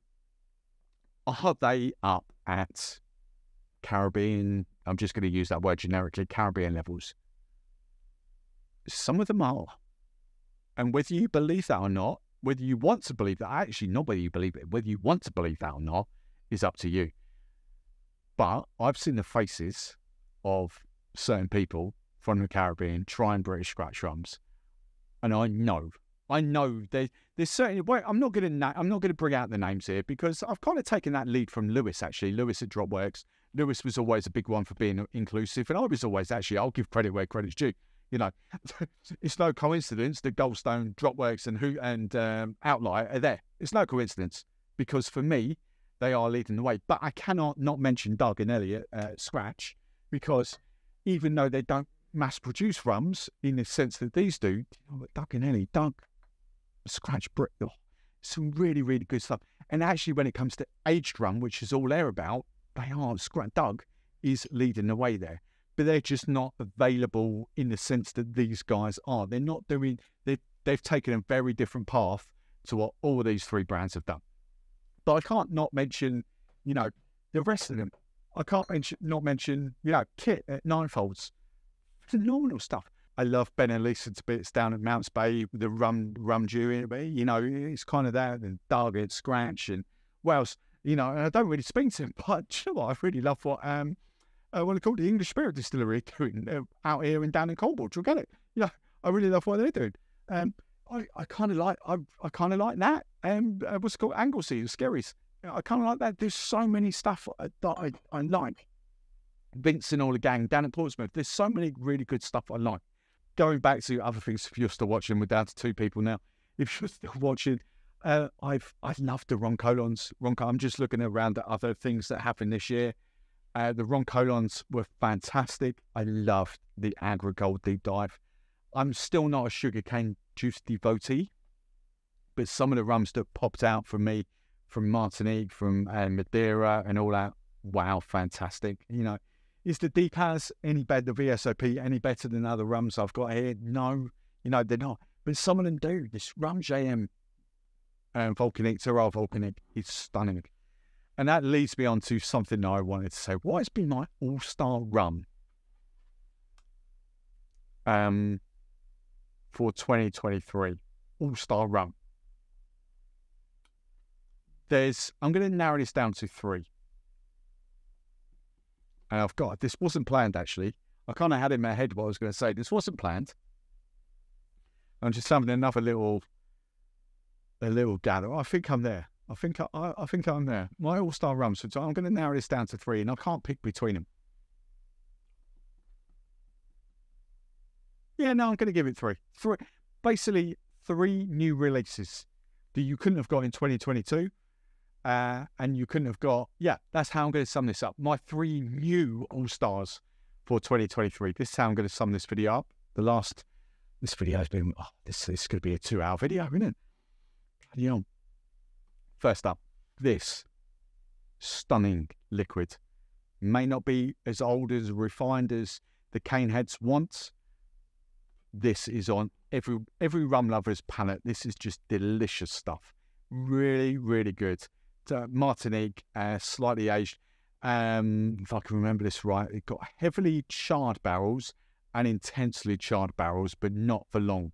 [SPEAKER 1] are they up at Caribbean? I'm just going to use that word generically. Caribbean levels. Some of them are, and whether you believe that or not. Whether you want to believe that, actually not whether you believe it, whether you want to believe that or not is up to you. But I've seen the faces of certain people from the Caribbean trying British Scratch Rums, and I know there's certainly. Well, I'm not going to bring out the names here because I've kind of taken that lead from Lewis. Actually, Lewis at Dropworks. Lewis was always a big one for being inclusive, and I was always I'll give credit where credit's due. You know, it's no coincidence that Goldstone, Dropworks, and Outlier are there. It's no coincidence because for me, they are leading the way. But I cannot not mention Doug and Elliot Scratch because even though they don't mass produce rums in the sense that these do, Doug and Elliot, Scratch, some really, really good stuff. And actually, when it comes to aged rum, which is all they're about, Doug is leading the way there. But they're just not available in the sense that these guys are. They're not doing. They've taken a very different path to what all of these three brands have done. But I can't not mention, you know, the rest of them. I can't not mention, you know, Kit at Ninefolds. Phenomenal stuff. I love Ben and Lisa to bits down at Mounts Bay with the rum during it. You know, it's kind of that. And Doug at Scratch and Wells. You know, and I don't really speak to him, but you know what? I really love what what they call the English Spirit Distillery doing out here and down in Cornwall. Do you get it? You know, I really love what they're doing. I kind of like that. What's it called? Anglesey, the Skerries. You know, I kind of like that. There's so many stuff that I like. Vince and all the gang down at Portsmouth. There's so many really good stuff I like. Going back to other things, if you're still watching, we're down to 2 people now. If you're still watching, I've loved the Roncolons. I'm just looking around at other things that happened this year. The Roncolons were fantastic. I loved the Agri-Gold deep dive. I'm still not a sugarcane juice devotee, but some of the rums that popped out for me from Martinique, from Madeira and all that, wow, fantastic. You know, is the Deepaz any better, the VSOP any better than other rums I've got here? No, you know, they're not. But some of them do. This Rum JM Volcanic, Terroir Volcanic is stunning. And that leads me on to something that I wanted to say. What has been my all-star rum for 2023? All-star rum. I'm going to narrow this down to 3. And this wasn't planned actually. I kind of had in my head what I was going to say. This wasn't planned. I'm just having another little gather. I think I'm there. I think I'm there. My all-star rums. So I'm going to narrow this down to 3, and I can't pick between them. Yeah, no, I'm going to give it 3. Basically 3 new releases that you couldn't have got in 2022. And you couldn't have got, yeah, that's how I'm going to sum this up. My 3 new All-Stars for 2023. This is how I'm going to sum this video up. This video has been, this could be a 2-hour video, isn't it? Bloody hell. First up, this stunning liquid. May not be as old, as refined as the cane heads want. This is on every rum lover's palate. This is just delicious stuff. Really, really good. Martinique, slightly aged. If I can remember this right, it got heavily charred barrels and intensely charred barrels, but not for long.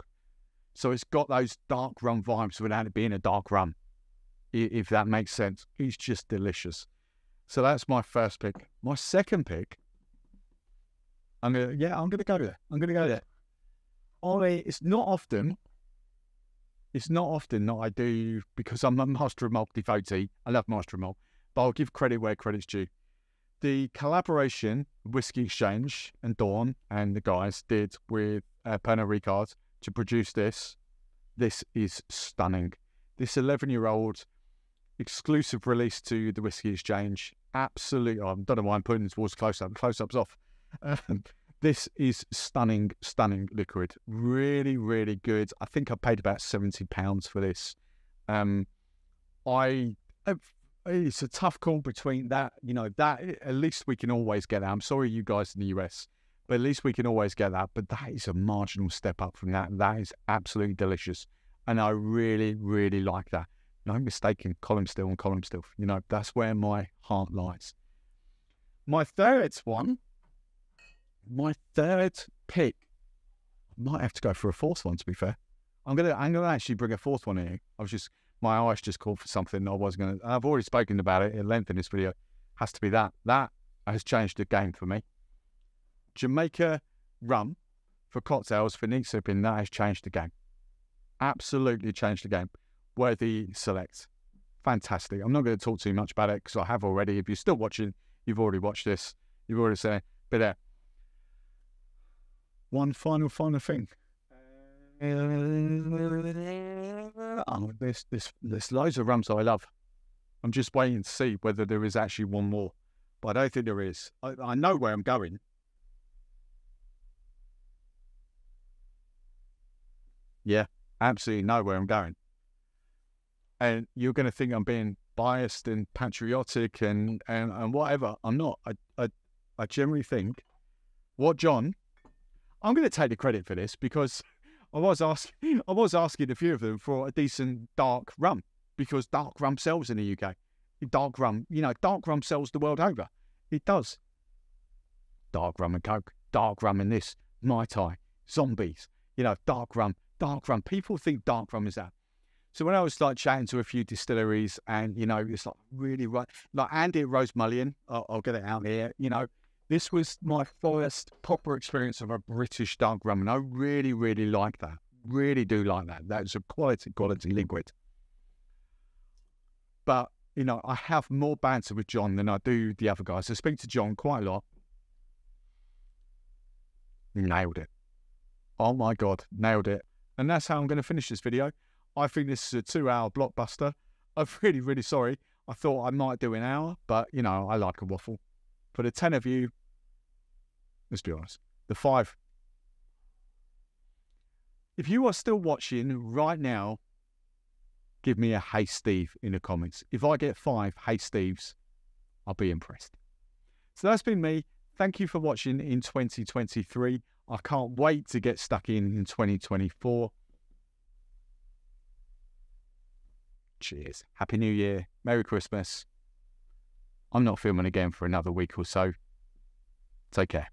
[SPEAKER 1] So it's got those dark rum vibes without it being a dark rum, if that makes sense. It's just delicious. So that's my first pick. My second pick, I'm gonna go there. It's not often that I do, because I'm a Master of Malt devotee. I love Master of Malt, but I'll give credit where credit's due. The collaboration Whiskey Exchange and Dawn and the guys did with Pernod Ricard to produce this is stunning. This 11-year-old exclusive release to the Whiskey Exchange, absolutely. I don't know why I'm putting this towards close-up. Close-up's off. This is stunning liquid. Really, really good. I think I paid about £70 for this. It's a tough call between that. That at least we can always get that. I'm sorry, you guys in the US, but at least we can always get that. But that is a marginal step up from that. That is absolutely delicious, and I really, really like that. No mistaken, column still and column still. That's where my heart lies. My third pick, I might have to go for a 4th one, to be fair. I'm gonna actually bring a 4th one in here. My eyes just called for something I've already spoken about it at length in this video. Has to be that. That has changed the game for me. Jamaica rum for cocktails, for neat sipping, that has changed the game. Absolutely changed the game. Worthy select. Fantastic. I'm not going to talk too much about it because I have already. If you're still watching, you've already watched this. You've already seen it. But one final thing. There's loads of rums that I love. I'm just waiting to see whether there is actually one more, but I don't think there is. I know where I'm going. Yeah, absolutely know where I'm going. And you're going to think I'm being biased and patriotic and whatever. I'm not. I generally think I'm going to take the credit for this, because I was asking a few of them for a decent dark rum, because dark rum sells in the UK. Dark rum sells the world over. It does. Dark rum and Coke, dark rum in this, Mai Tai, zombies. Dark rum. People think dark rum is that. So when I was chatting to a few distilleries, and it's really right, Andy at Rose Mullion, I'll get it out here. This was my first proper experience of a British dark rum, and I really, really like that. Really do like that. That's a quality liquid. But, I have more banter with John than I do the other guys. I speak to John quite a lot. Nailed it. Oh my God, nailed it. And that's how I'm going to finish this video. I think this is a 2-hour blockbuster. I'm really, really sorry. I thought I might do an hour, but, I like a waffle. For the 10 of you, let's be honest, the 5. If you are still watching right now, give me a "Hey Steve" in the comments. If I get 5 "Hey Steves," I'll be impressed. So that's been me. Thank you for watching in 2023. I can't wait to get stuck in 2024. Cheers. Happy New Year. Merry Christmas. I'm not filming again for another week or so. Take care.